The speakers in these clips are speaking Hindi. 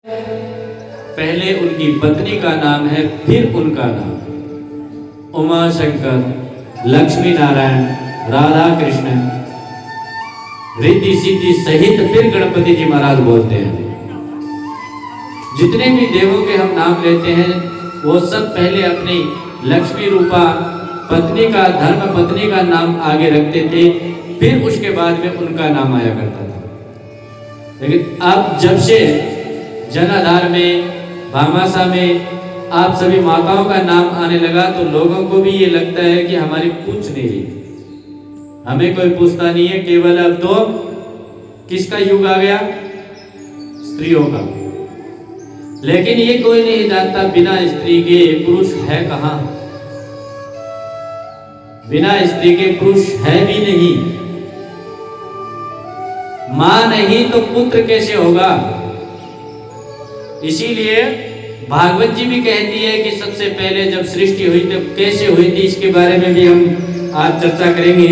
पहले उनकी पत्नी का नाम है, फिर उनका नाम। उमा शंकर, लक्ष्मी नारायण, राधा कृष्ण, रिद्धि सिद्धि सहित फिर गणपति जी महाराज बोलते हैं। जितने भी देवों के हम नाम लेते हैं वो सब पहले अपनी लक्ष्मी रूपा पत्नी का, धर्म पत्नी का नाम आगे रखते थे, फिर उसके बाद में उनका नाम आया करता था। लेकिन अब जब से जनाधार में, भामाशाह में आप सभी माताओं का नाम आने लगा तो लोगों को भी ये लगता है कि हमारी पूछ नहीं रही, हमें कोई पूछता नहीं है। केवल अब तो किसका युग आ गया? स्त्रियों का। लेकिन ये कोई नहीं जानता बिना स्त्री के पुरुष है कहां। बिना स्त्री के पुरुष है भी नहीं। मां नहीं तो पुत्र कैसे होगा? इसीलिए भागवत जी भी कहती है कि सबसे पहले जब सृष्टि हुई तब कैसे हुई थी, इसके बारे में भी हम आज चर्चा करेंगे।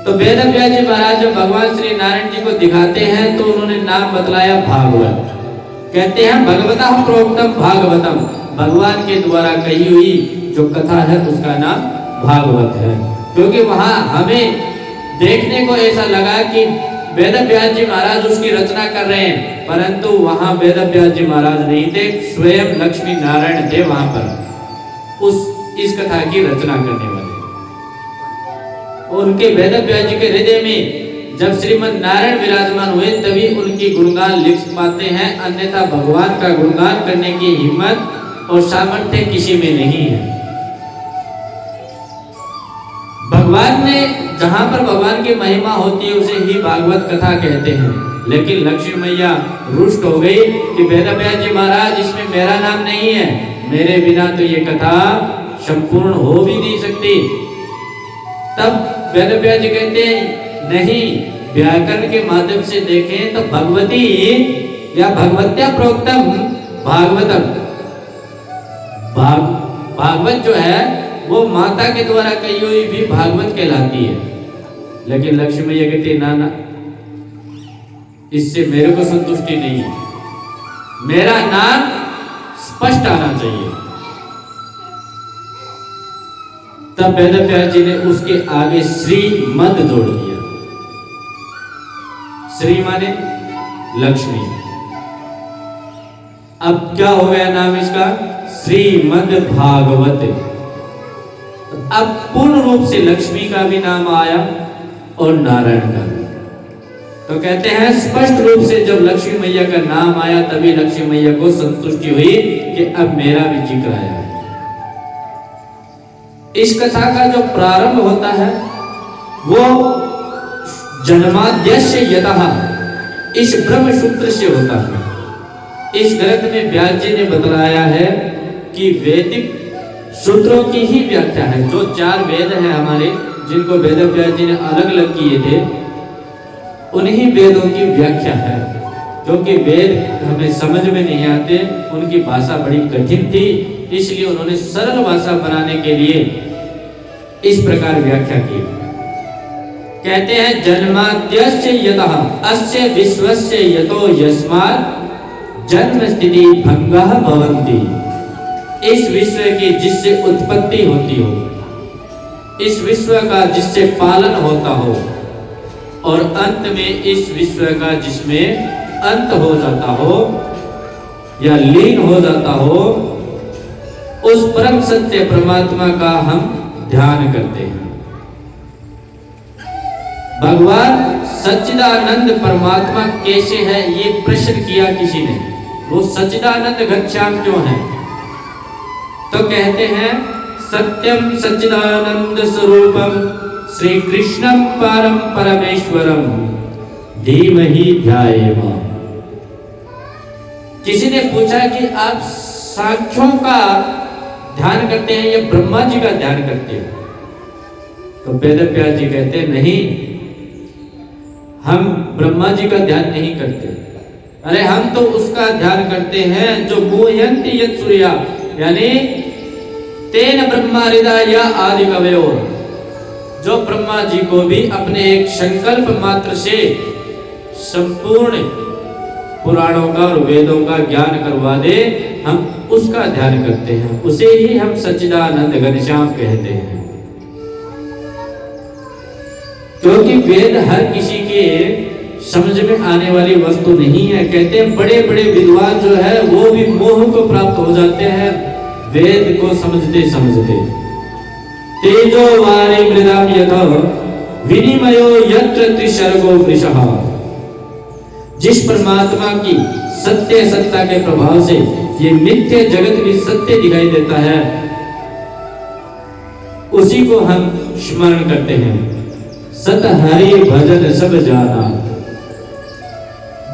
तो वेद व्यास जी महाराज जब भगवान श्री नारायण जी को दिखाते हैं तो उन्होंने नाम बतलाया भागवत। कहते हैं भगवता प्रोक्तम भागवतम, भगवान के द्वारा कही हुई जो कथा है उसका नाम भागवत है। क्योंकि वहां हमें देखने को ऐसा लगा कि वेद व्यास जी महाराज उसकी रचना कर रहे हैं, परंतु वहां वेद व्यास जी महाराज नहीं थे, स्वयं लक्ष्मी नारायण थे वहां पर इस कथा की रचना करने वाले। उनके वेद व्यास जी के हृदय में जब श्रीमन नारायण विराजमान हुए तभी उनकी गुणगान लिख पाते हैं, अन्यथा भगवान का गुणगान करने की हिम्मत और सामर्थ्य किसी में नहीं है। भगवान ने जहां पर भगवान की महिमा होती है उसे ही भागवत कथा कहते हैं। लेकिन लक्ष्मी मैया रुष्ट हो गई कि वेद व्यास जी महाराज इसमें मेरा नाम नहीं है, मेरे बिना तो ये कथा संपूर्ण हो भी नहीं सकती। तब वेद व्यास जी कहते हैं नहीं, व्याकरण के माध्यम से देखें तो भगवती या भगवत्या प्रोक्तम भागवतम, भागवत जो है वो माता के द्वारा कही हुई भी भागवत कहलाती है। लेकिन लक्ष्मी मैया कहती ना ना, इससे मेरे को संतुष्टि नहीं है, मेरा नाम स्पष्ट आना चाहिए। तब वेद व्यास जी ने उसके आगे श्री मद जोड़ दिया। श्री माने लक्ष्मी। अब क्या हो गया नाम इसका? श्रीमद् भागवत। अब पूर्ण रूप से लक्ष्मी का भी नाम आया और नारायण का भी। तो कहते हैं स्पष्ट रूप से जब लक्ष्मी मैया का नाम आया तभी लक्ष्मी मैया को संतुष्टि हुई कि अब मेरा भी जिक्र आया है। इस कथा का जो प्रारंभ होता है वो जन्माद्यस्य यतः, इस ब्रह्म सूत्र से होता है। इस ग्रंथ में व्यास जी ने बतलाया है कि वैदिक सूत्रों की ही व्याख्या है। जो 4 वेद हैं हमारे, जिनको वेद व्यास जी ने अलग अलग किए थे, उन्हीं वेदों की व्याख्या है। क्योंकि वेद हमें समझ में नहीं आते, उनकी भाषा बड़ी कठिन थी, इसलिए उन्होंने सरल भाषा बनाने के लिए इस प्रकार व्याख्या की। कहते हैं जन्माद्यस्य यतः अस्य विश्वस्य यतो यस्मात् जन्म स्थिति भंगः भवन्ति। इस विश्व की जिससे उत्पत्ति होती हो, इस विश्व का जिससे पालन होता हो, और अंत में इस विश्व का जिसमें अंत हो जाता हो या लीन हो जाता हो, उस परम सत्य परमात्मा का हम ध्यान करते हैं। भगवान सच्चिदानंद परमात्मा कैसे है ये प्रश्न किया किसी ने। वो सच्चिदानंद घनश्याम क्यों है? तो कहते हैं सत्यम सच्चिदानंद स्वरूपम श्री कृष्णम परम परमेश्वरम धीमहि ध्यायेम। किसी ने पूछा कि आप सांख्यों का ध्यान करते हैं या ब्रह्मा जी का ध्यान करते हैं? तो वेद व्यास जी कहते हैं नहीं, हम ब्रह्मा जी का ध्यान नहीं करते। अरे हम तो उसका ध्यान करते हैं जो मुह्यन्ति यत् सूर्या, यानी तेन ब्रह्मा हृदय आदि कवयो, जो ब्रह्मा जी को भी अपने एक संकल्प मात्र से संपूर्ण पुराणों का और वेदों का ज्ञान करवा दे, हम उसका ध्यान करते हैं, उसे ही हम सच्चिदानंद घनश्याम कहते हैं। क्योंकि वेद हर किसी के समझ में आने वाली वस्तु नहीं है। कहते हैं बड़े बड़े विद्वान जो है वो भी मोह को प्राप्त हो जाते हैं वेद को समझते समझते। तेजो वारी मृदाम यथा विनिमयो यत्र त्रिसर्गो वृषः। जिस परमात्मा की सत्य सत्ता के प्रभाव से ये मिथ्य जगत भी सत्य दिखाई देता है, उसी को हम स्मरण करते हैं। सत हरि भजन सब जाना।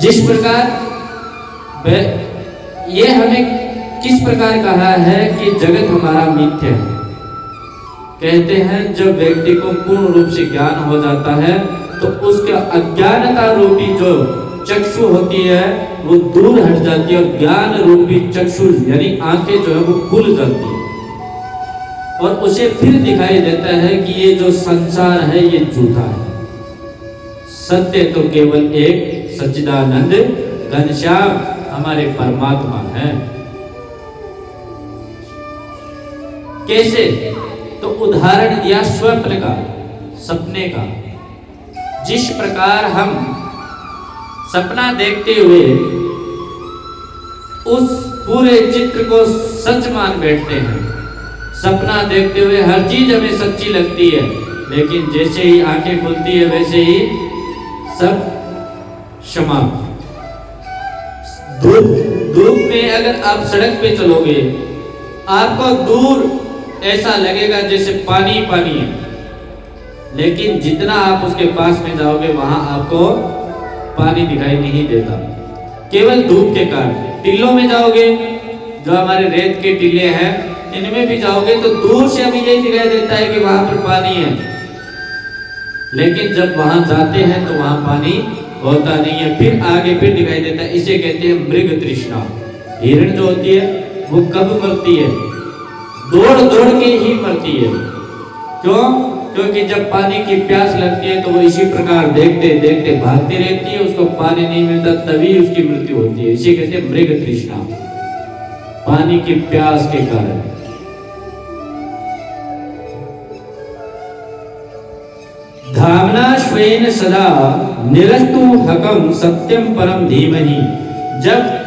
जिस प्रकार ये हमें किस प्रकार कहा है कि जगत हमारा मिथ्य है। कहते हैं जब व्यक्ति को पूर्ण रूप से ज्ञान हो जाता है तो उसके अज्ञानता रूपी जो चक्षु होती है वो दूर हट जाती है और ज्ञान रूपी चक्षु यानी आंखें जो है वो खुल जाती है और उसे फिर दिखाई देता है कि ये जो संसार है ये झूठा है, सत्य तो केवल एक सच्चिदानंद घनश्याम हमारे परमात्मा है। कैसे? तो उदाहरण दिया स्वप्न का, सपने का। जिस प्रकार हम सपना देखते हुए उस पूरे चित्र को सच मान बैठते हैं, सपना देखते हुए हर चीज हमें सच्ची लगती है, लेकिन जैसे ही आंखें खुलती है वैसे ही सब समाप्त। धूप में अगर आप सड़क पे चलोगे आपको दूर ऐसा लगेगा जैसे पानी पानी है, लेकिन जितना आप उसके पास में जाओगे वहां आपको पानी दिखाई नहीं देता, केवल धूप के कारण। टीलों में जाओगे, जो हमारे रेत के टीले हैं, इनमें भी जाओगे तो दूर से अभी यही दिखाई देता है कि वहां पर पानी है, लेकिन जब वहां जाते हैं तो वहां पानी होता नहीं है, फिर आगे फिर दिखाई देता है। इसे कहते हैं मृग तृष्णा। हिरण जो होती है वो कब मरती है? दौड़ दौड़ के ही मरती है। क्यों? क्योंकि जब पानी की प्यास लगती है तो वो इसी प्रकार देखते देखते भागती रहती है, उसको पानी नहीं मिलता तभी उसकी मृत्यु होती है। इसे कहते हैं मृग तृष्णा, पानी की प्यास के कारण। धामना श्वेन सदा निरस्तु हकम सत्यम परम धीमहि। जब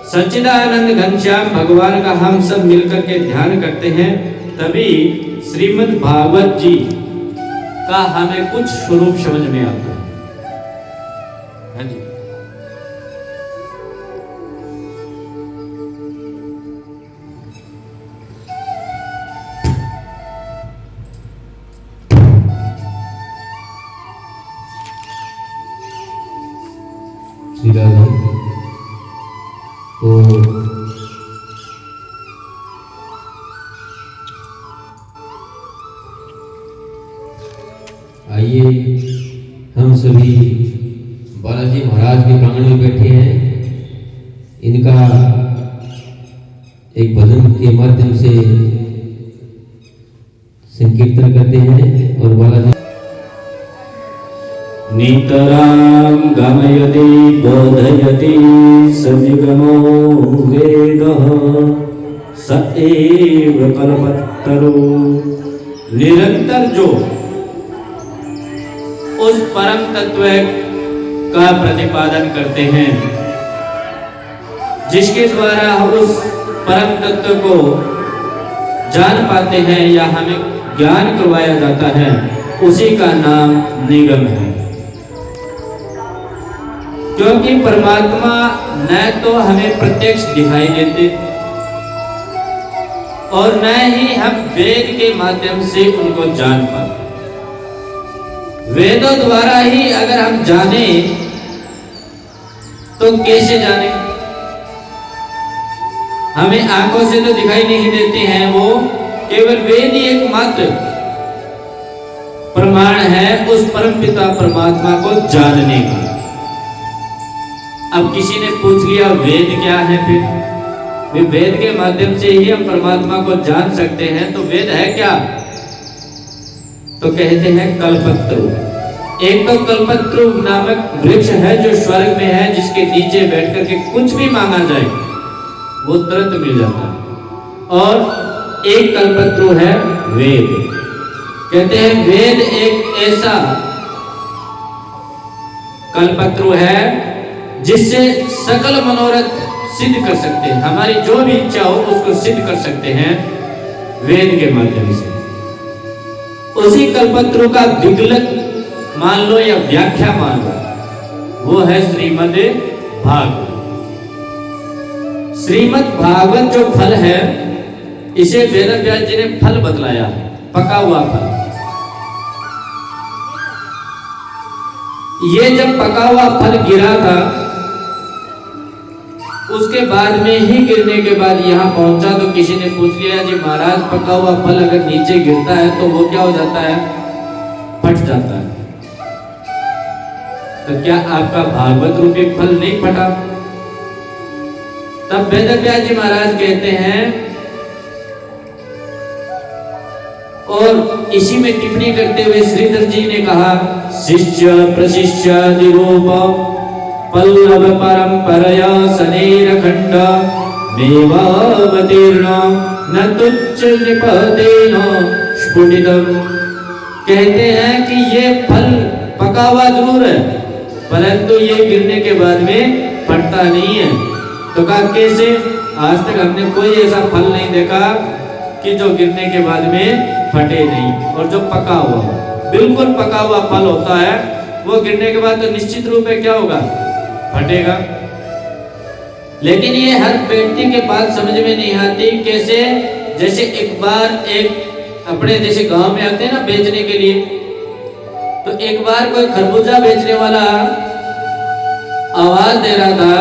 सच्चिदानंद घनश्याम भगवान का हम सब मिलकर के ध्यान करते हैं तभी श्रीमद् भागवत जी का हमें कुछ स्वरूप समझ में आता है। हाँ जी। श्री राधा तो आइए हम सभी बालाजी महाराज के प्रांगण में बैठे हैं, इनका एक भजन के माध्यम से संकीर्तन करते हैं और बालाजी नितरां गमयति बोधयति सनिगमो वेदः स एव कल्पतरु। निरंतर जो उस परम तत्व का प्रतिपादन करते हैं, जिसके द्वारा उस परम तत्व को जान पाते हैं या हमें ज्ञान करवाया जाता है, उसी का नाम निगम है। क्योंकि परमात्मा न तो हमें प्रत्यक्ष दिखाई देते और न ही हम वेद के माध्यम से उनको जान पाते। वेदों द्वारा ही अगर हम जाने तो कैसे जाने? हमें आंखों से तो दिखाई नहीं देते हैं, वो केवल वेद ही एकमात्र प्रमाण है उस परमपिता परमात्मा को जानने का। अब किसी ने पूछ लिया वेद क्या है? फिर वेद के माध्यम से ही हम परमात्मा को जान सकते हैं, तो वेद है क्या? तो कहते हैं कल्पतरु। एक तो कल्पत्रु नामक वृक्ष है जो स्वर्ग में है, जिसके नीचे बैठ करके कुछ भी मांगा जाए वो तुरंत मिल जाता है। और एक कल्पत्रु है वेद। कहते हैं वेद एक ऐसा कल्पत्रु है जिससे सकल मनोरथ सिद्ध कर सकते हैं। हमारी जो भी इच्छा हो उसको सिद्ध कर सकते हैं वेद के माध्यम से। उसी कल्पत्रु का विगलत मान लो या व्याख्या मान लो, वो है श्रीमद् भागवत। श्रीमद् भागवत जो फल है, इसे वेद व्यास जी ने फल बतलाया है, पका हुआ फल। ये जब पका हुआ फल गिरा था, उसके बाद में ही गिरने के बाद यहां पहुंचा तो किसी ने पूछ लिया जी महाराज, पका हुआ फल अगर नीचे गिरता है तो वो क्या हो जाता है? फट जाता है। तो क्या आपका भागवत रूपी फल नहीं फटा? तब वेद व्यास जी महाराज कहते हैं, और इसी में टिप्पणी करते हुए श्रीधर जी ने कहा, शिष्य प्रशिष्य निरूप पल्लव परंपरया सनेर खंड मेवावतीर्ण न तुच्छ निपतेन स्फुटितम। कहते हैं कि ये फल पका हुआ जरूर है, परंतु ये गिरने के बाद में फटता नहीं है। तो कहा कैसे? आज तक हमने कोई ऐसा फल नहीं देखा कि जो गिरने के बाद में फटे नहीं। और जो पका हुआ, बिल्कुल पका हुआ फल होता है, वो गिरने के बाद तो निश्चित रूप में क्या होगा? फटेगा। लेकिन ये हर व्यक्ति के बात समझ में नहीं आती। कैसे? जैसे एक बार एक अपने जैसे गांव में आते हैं ना बेचने के लिए, तो एक बार कोई खरबूजा बेचने वाला आवाज दे रहा था,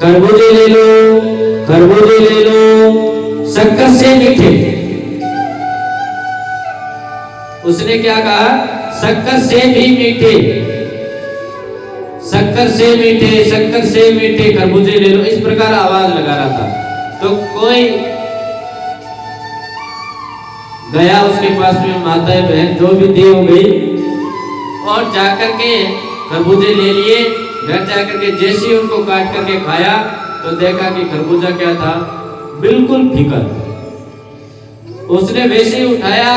खरबूजे ले लो, खरबूजे ले लो, शक्कर से मीठे। उसने क्या कहा? शक्कर से भी मीठे, शक्कर से मीठे, शक्कर से मीठे खरबूजे ले लो, इस प्रकार आवाज लगा रहा था। तो कोई गया उसके पास में, माता बहन जो भी थी हो गई, और जाकर के खरबूजे ले लिए। घर जाकर के जैसे उनको काट करके खाया तो देखा कि खरबूजा क्या था? बिल्कुल फीका। उसने वैसे ही उठाया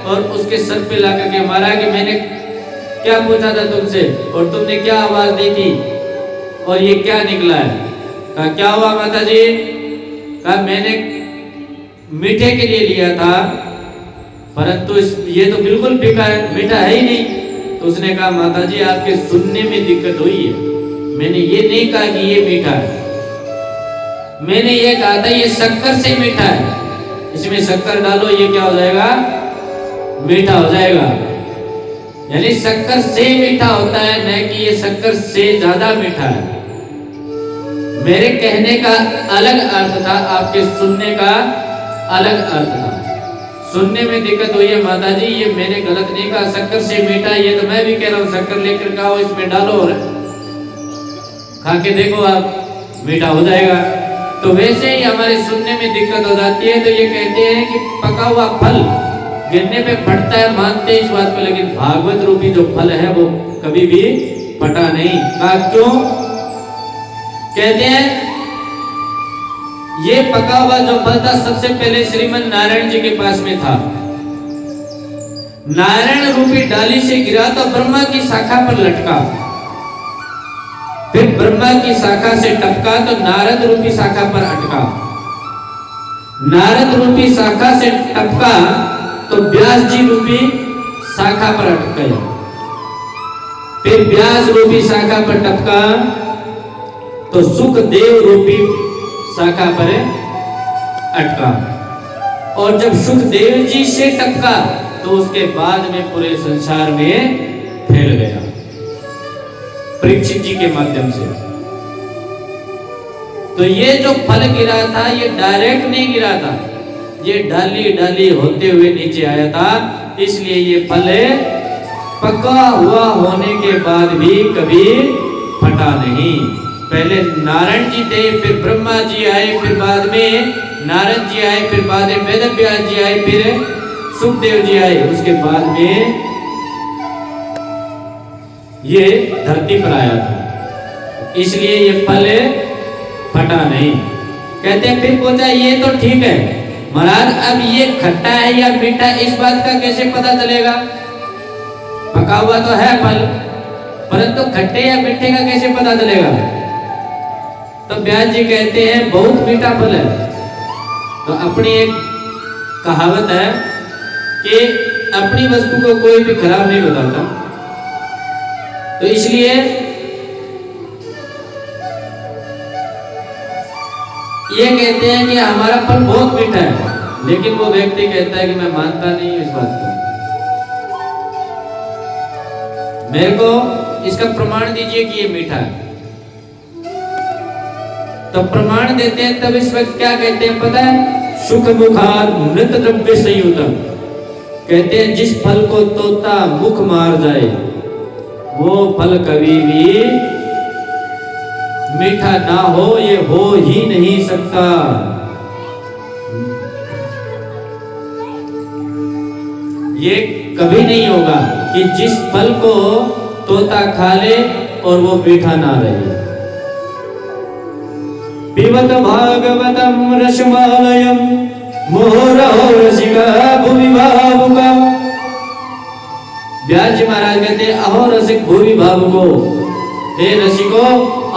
और उसके सर पे ला करके मारा कि मैंने क्या पूछा था तुमसे और तुमने क्या आवाज दी थी और ये क्या निकला है? कहा क्या हुआ माता जी? कहा मैंने मीठे के लिए लिया था, परंतु ये तो बिल्कुल फीका है, मीठा है ही नहीं। तो उसने कहा माता जी आपके सुनने में दिक्कत हुई है, मैंने ये नहीं कहा कि ये मीठा है, मैंने ये कहा था ये शक्कर से मीठा है, इसमें शक्कर डालो ये क्या हो जाएगा? मीठा हो जाएगा। यानी शक्कर से मीठा होता है, न कि ये शक्कर से ज्यादा मीठा है। मेरे कहने का अलग अर्थ था, आपके सुनने का अलग अर्थ था। सुनने में दिक्कत हुई है माता जी, ये मैंने गलत नहीं कहा, शक्कर से मीठा, ये तो मैं भी कह रहा हूँ शक्कर लेकर खाओ, इसमें डालो और खा के देखो आप, मीठा हो जाएगा। तो वैसे ही हमारे सुनने में दिक्कत हो जाती है। तो ये कहते हैं कि पका हुआ फल गिरने पे फटता है, मानते हैं इस बात को, लेकिन भागवत रूपी जो फल है वो कभी भी फटा नहीं। कहा क्यों? कहते हैं ये पका हुआ जो फल था सबसे पहले श्रीमन नारायण जी के पास में था। नारायण रूपी डाली से गिरा तो ब्रह्मा की शाखा पर लटका, फिर ब्रह्मा की शाखा से टपका तो नारद रूपी शाखा पर अटका, नारद रूपी शाखा से टपका तो व्यास जी रूपी शाखा पर अटक गया, फिर व्यास रूपी शाखा पर टपका तो सुखदेव रूपी शाखा पर अटका, और जब सुखदेव जी से टपका तो उसके बाद में पूरे संसार में फैल गया परीक्षित जी के माध्यम से। तो ये जो फल गिरा था ये डायरेक्ट नहीं गिरा था, ये डाली डाली होते हुए नीचे आया था, इसलिए ये फल पका हुआ होने के बाद भी कभी फटा नहीं। पहले नारायण जी थे, फिर ब्रह्मा जी आए, फिर बाद में नारद जी आए, फिर बाद में वेद व्यास जी आए, फिर सुखदेव जी आए, उसके बाद में ये धरती पर आया था, इसलिए ये फल फटा नहीं। कहते हैं, फिर पूछा ये तो ठीक है महाराज, अब ये खट्टा है या मीठा, इस बात का कैसे पता चलेगा? पका हुआ तो है फल, परंतु खट्टे या मीठे का कैसे पता चलेगा? तो व्यास जी कहते हैं बहुत मीठा फल है। तो अपनी एक कहावत है कि अपनी वस्तु को कोई भी खराब नहीं बताता, तो इसलिए ये कहते हैं कि हमारा फल बहुत मीठा है, लेकिन वो व्यक्ति कहता है कि मैं मानता नहीं हूं इस बात को, मेरे को इसका प्रमाण दीजिए कि ये मीठा है। तो प्रमाण देते हैं, तब इस वक्त क्या कहते हैं पता है? सुख मुखार मृत द्रव्य संयुतम। कहते हैं जिस फल को तोता मुख मार जाए वो फल कभी भी मीठा ना हो, ये हो ही नहीं सकता। ये कभी नहीं होगा कि जिस फल को तोता खा ले और वो मीठा ना रहे। पिबत भागवतम रसमालयम मोहरो रसिका भूमि भावुका। व्यास जी महाराज कहते हैं, अहो रसिक भूमि भावुको, हे रसिको,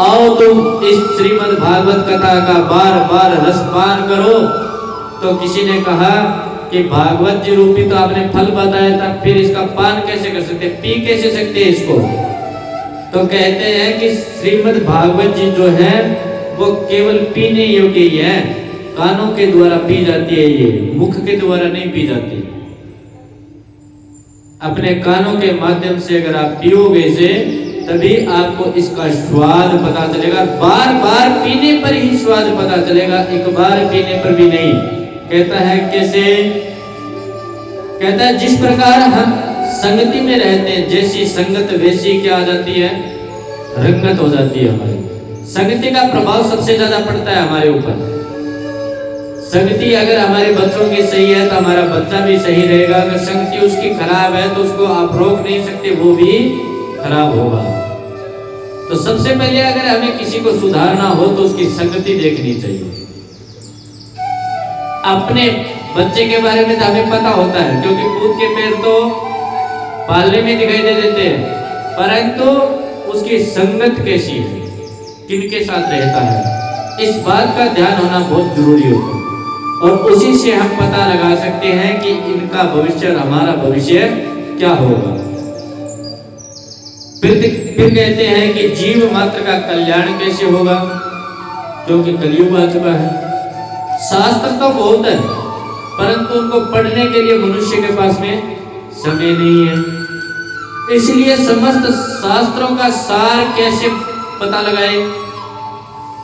आओ तुम इस श्रीमद् भागवत कथा का बार बार रसपान करो। तो किसी ने कहा कि भागवत जी रूपी तो आपने फल बताया था, फिर इसका पान कैसे कर सकते, पी कैसे सकते इसको? तो कहते हैं कि श्रीमद् भागवत जी जो है वो केवल पीने योग्य ही है, कानों के द्वारा पी जाती है, ये मुख के द्वारा नहीं पी जाती। अपने कानों के माध्यम से अगर आप पियोगे इसे, तभी आपको इसका स्वाद पता चलेगा। बार बार पीने पर ही स्वाद पता चलेगा, एक बार पीने पर भी नहीं। कहता है कैसे? कहता है जिस प्रकार हम संगति में रहते हैं, जैसी संगत वैसी क्या आ जाती है? रंगत हो जाती है। हमारी संगति का प्रभाव सबसे ज्यादा पड़ता है हमारे ऊपर। संगति अगर हमारे बच्चों की सही है तो हमारा बच्चा भी सही रहेगा, अगर संगति उसकी खराब है तो उसको आप रोक नहीं सकते, वो भी खराब होगा। तो सबसे पहले अगर हमें किसी को सुधारना हो तो उसकी संगति देखनी चाहिए। अपने बच्चे के बारे में तो हमें पता होता है, क्योंकि कूद के पैर तो पालने में दिखाई दे देते हैं, परंतु उसकी संगत कैसी है, किनके साथ रहता है, इस बात का ध्यान होना बहुत जरूरी होता है। और उसी से हम पता लगा सकते हैं कि इनका भविष्य और हमारा भविष्य क्या होगा। फिर कहते हैं कि जीव मात्र का कल्याण कैसे होगा, क्योंकि कलयुग आ चुका है। शास्त्र तो बहुत है, परंतु उनको पढ़ने के लिए मनुष्य के पास में समय नहीं है। इसलिए समस्त शास्त्रों का सार कैसे पता लगाए?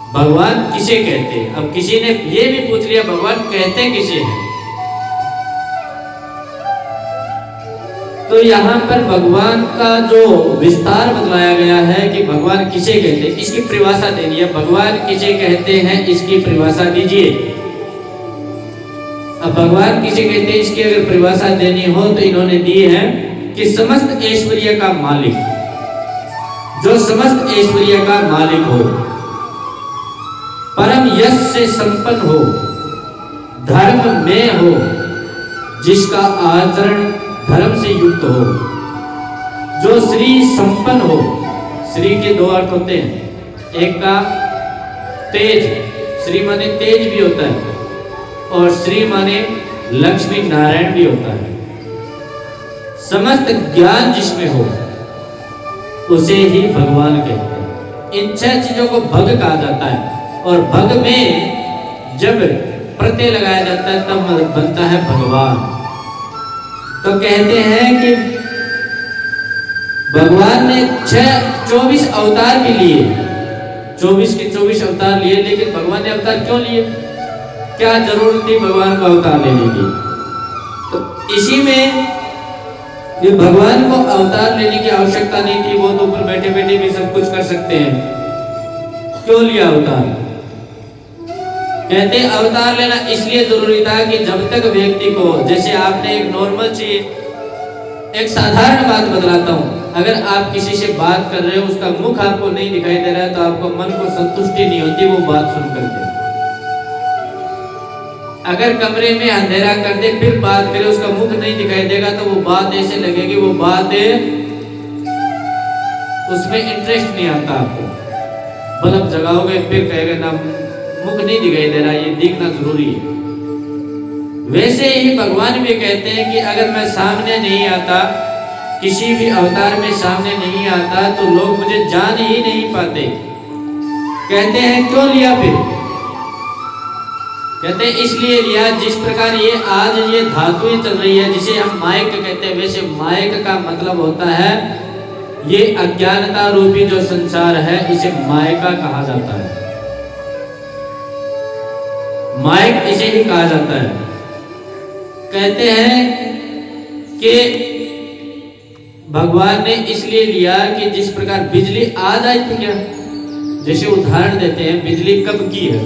भगवान किसे कहते हैं? अब किसी ने ये भी पूछ लिया, भगवान कहते किसे हैं? तो यहाँ पर भगवान का जो विस्तार बतलाया गया है कि भगवान किसे कहते हैं, इसकी परिभाषा देनी है। भगवान किसे कहते हैं, इसकी परिभाषा दीजिए। अब भगवान किसे कहते हैं, इसकी अगर परिभाषा देनी हो तो इन्होंने दी है कि समस्त ऐश्वर्य का मालिक, जो समस्त ऐश्वर्य का मालिक हो, परम यश से संपन्न हो, धर्म में हो, जिसका आचरण धर्म से युक्त हो, जो श्री संपन्न हो। श्री के दो अर्थ होते हैं, एक का तेज, श्री माने तेज भी होता है, और श्री माने लक्ष्मी नारायण भी होता है। समस्त ज्ञान जिसमें हो उसे ही भगवान कहते हैं। इन छह चीजों को भग कहा जाता है, और भग में जब प्रत्यय लगाया जाता है तब बनता है भगवान। तो कहते हैं कि भगवान ने 24 अवतार भी लिए, 24 के 24 अवतार लिए, लेकिन भगवान ने अवतार क्यों लिए? क्या जरूरत थी भगवान को अवतार लेने की? तो इसी में ये भगवान को अवतार लेने की आवश्यकता नहीं थी, वो तो ऊपर बैठे बैठे भी सब कुछ कर सकते हैं। क्यों लिया अवतार? कहते अवतार लेना इसलिए जरूरी था कि जब तक व्यक्ति को, जैसे आपने एक नॉर्मल चीज, एक साधारण बात बतलाता हूं, अगर आप किसी से बात कर रहे हो, उसका मुख आपको नहीं दिखाई दे रहा है, तो आपको मन को संतुष्टि नहीं होती वो बात सुन करके। अगर कमरे में अंधेरा कर दे फिर बात करे, उसका मुख नहीं दिखाई देगा, तो वो बात ऐसे लगेगी, वो बात उसमें इंटरेस्ट नहीं आता आपको। बल्ब जगाओगे फिर कहेगा ना, मुख नहीं दिखाई दे रहा, ये दिखना जरूरी है। वैसे ही भगवान भी कहते हैं कि अगर मैं सामने नहीं आता, किसी भी अवतार में सामने नहीं आता, तो लोग मुझे जान ही नहीं पाते। कहते हैं क्यों लिया फिर? कहते हैं इसलिए लिया जिस प्रकार ये आज ये धातुएं चल रही है, जिसे हम माइक कहते हैं, वैसे माइक का मतलब होता है ये अज्ञानता रूपी जो संसार है, इसे मायका कहा जाता है। माइक इसे ही कहा जाता है। कहते हैं कि भगवान ने इसलिए लिया कि जिस प्रकार बिजली आज आई थी क्या, जैसे उदाहरण देते हैं बिजली कब की है।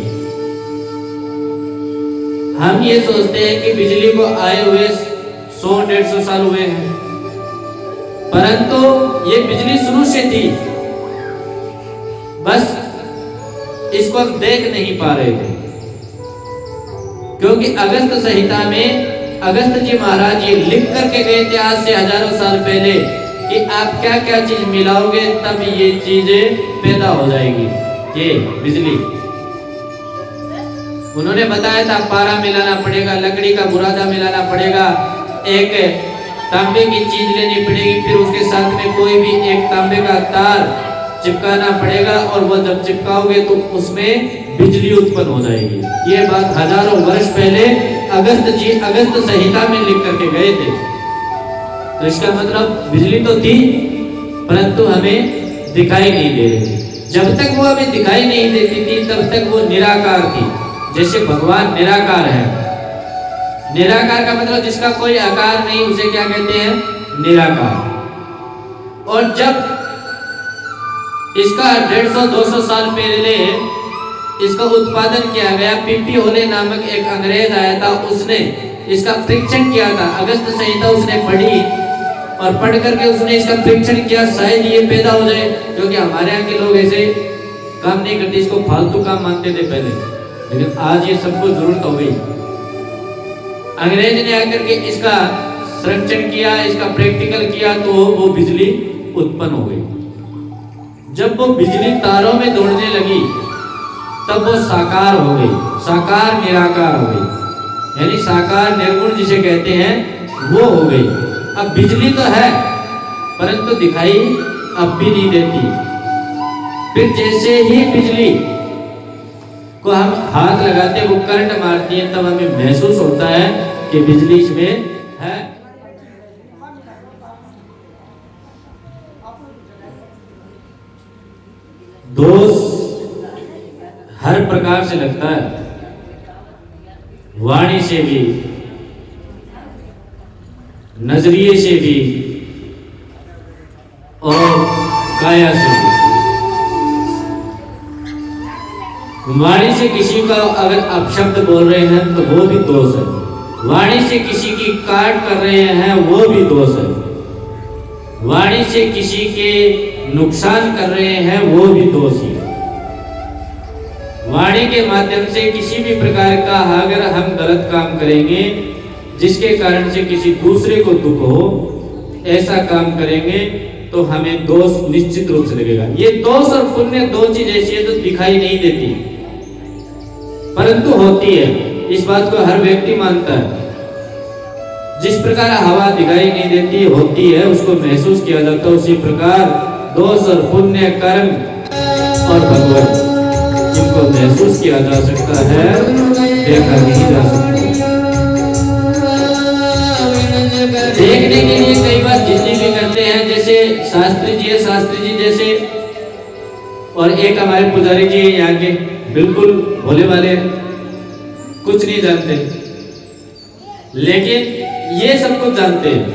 हम ये सोचते हैं कि बिजली को आए हुए 100-150 साल हुए हैं, परंतु ये बिजली शुरू से थी, बस इसको हम देख नहीं पा रहे थे। क्योंकि अगस्त संहिता में अगस्त जी महाराज ये लिख करके गए थे आज से हजारों साल पहले कि आप क्या क्या चीज मिलाओगे तब ये चीजें पैदा हो जाएगी, ये बिजली। उन्होंने बताया था पारा मिलाना पड़ेगा, लकड़ी का बुरादा मिलाना पड़ेगा, एक तांबे की चीज लेनी पड़ेगी, फिर उसके साथ में कोई भी एक तांबे का तार चिपकाना पड़ेगा, और वो जब चिपकाओगे तो उसमें बिजली उत्पन्न हो जाएगी। ये बात हजारों वर्ष पहले अगस्त जी अगस्त संहिता में लिख करके गए थे। तो इसका मतलब बिजली तो थी, परंतु हमें दिखाई नहीं दे रही थी। जब तक वो हमें दिखाई नहीं देती थी तब तक वो निराकार थी। जैसे भगवान निराकार है, निराकार का मतलब जिसका कोई आकार नहीं, उसे क्या कहते हैं? निराकार। और जब इसका 150-200 साल पहले इसका उत्पादन किया गया, पीपी होले नामक एक अंग्रेज आया था, उसने इसका परीक्षण किया था। अगस्त संहिता उसने पढ़ी और पढ़ करके उसने इसका परीक्षण किया, शायद ये पैदा हो जाए। क्योंकि हमारे यहाँ के लोग ऐसे काम नहीं करते, इसको फालतू काम मानते थे पहले, लेकिन आज ये सबको जरूरत हो गई। अंग्रेज ने आकर के इसका संरक्षण किया, इसका प्रैक्टिकल किया, तो वो बिजली उत्पन्न हो गई। जब वो बिजली तारों में दौड़ने लगी तब वो साकार हो गई, साकार निराकार हो गई, यानी साकार निर्गुण जिसे कहते हैं वो हो गई। अब बिजली तो है परंतु दिखाई अब भी नहीं देती। फिर जैसे ही बिजली को हम हाथ लगाते, वो करंट मारती है, तब हमें महसूस होता है कि बिजली इसमें है। दोष हर प्रकार से लगता है, वाणी से भी, नजरिए से भी और काया से भी। वाणी से किसी का अगर अपशब्द बोल रहे हैं तो वो भी दोष है, वाणी से किसी की काट कर रहे हैं वो भी दोष है, वाणी से किसी के नुकसान कर रहे हैं वो भी दोष है। वाणी के माध्यम से किसी भी प्रकार का अगर हम गलत काम करेंगे जिसके कारण से किसी दूसरे को दुख हो, ऐसा काम करेंगे तो हमें दोष निश्चित रूप से लगेगा। ये दोष और पुण्य दो चीज ऐसी है जो दिखाई नहीं देती परंतु होती है। इस बात को हर व्यक्ति मानता है। जिस प्रकार हवा दिखाई नहीं देती होती है, उसको महसूस किया जाता है, उसी प्रकार दोष और पुण्य, कर्म और भगवान, जिनको महसूस किया जा सकता है, देखा नहीं जा सकता। देखने के लिए कई बार जितनी भी करते हैं, जैसे शास्त्री जी है, शास्त्री जी जैसे, और एक हमारे पुजारी जी है यहाँ के, बिल्कुल भोले वाले, कुछ नहीं जानते, लेकिन ये सब कुछ जानते हैं।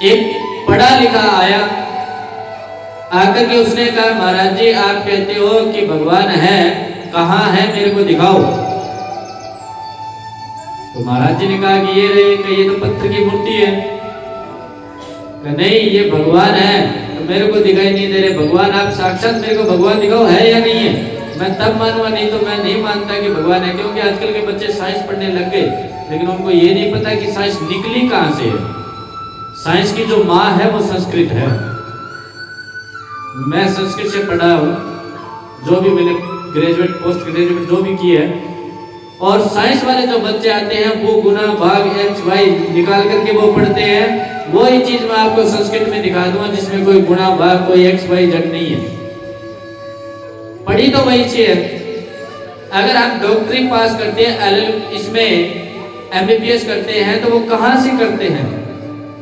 एक पढ़ा लिखा आया, आकर के उसने कहा महाराज जी आप कहते हो कि भगवान है, कहाँ है मेरे को दिखाओ। तो महाराज जी ने कहा कि ये रहे, कि ये तो पत्थर की मूर्ति है। कि नहीं ये भगवान है तो मेरे को दिखाई नहीं दे रहे, भगवान आप साक्षात मेरे को भगवान दिखाओ है या नहीं है, मैं तब मानूंगा, नहीं तो मैं नहीं मानता कि भगवान है। क्योंकि आजकल के बच्चे साइंस पढ़ने लग गए, लेकिन उनको ये नहीं पता कि साइंस निकली कहां से है। साइंस की जो माँ है वो संस्कृत है। मैं संस्कृत से पढ़ा हूं, जो भी मैंने ग्रेजुएट पोस्ट ग्रेजुएट जो भी किया है, और साइंस वाले जो बच्चे आते हैं वो गुना भाग एक्स वाई निकाल करके वो पढ़ते हैं। वही चीज मैं आपको संस्कृत में दिखा दूंगा जिसमें कोई गुना भाग कोई एक्स वाई जेड नहीं है, पढ़ी तो वही चीज है। अगर हम डॉक्टरी पास करते हैं, इसमें एमबीबीएस करते हैं, तो वो कहां से करते हैं?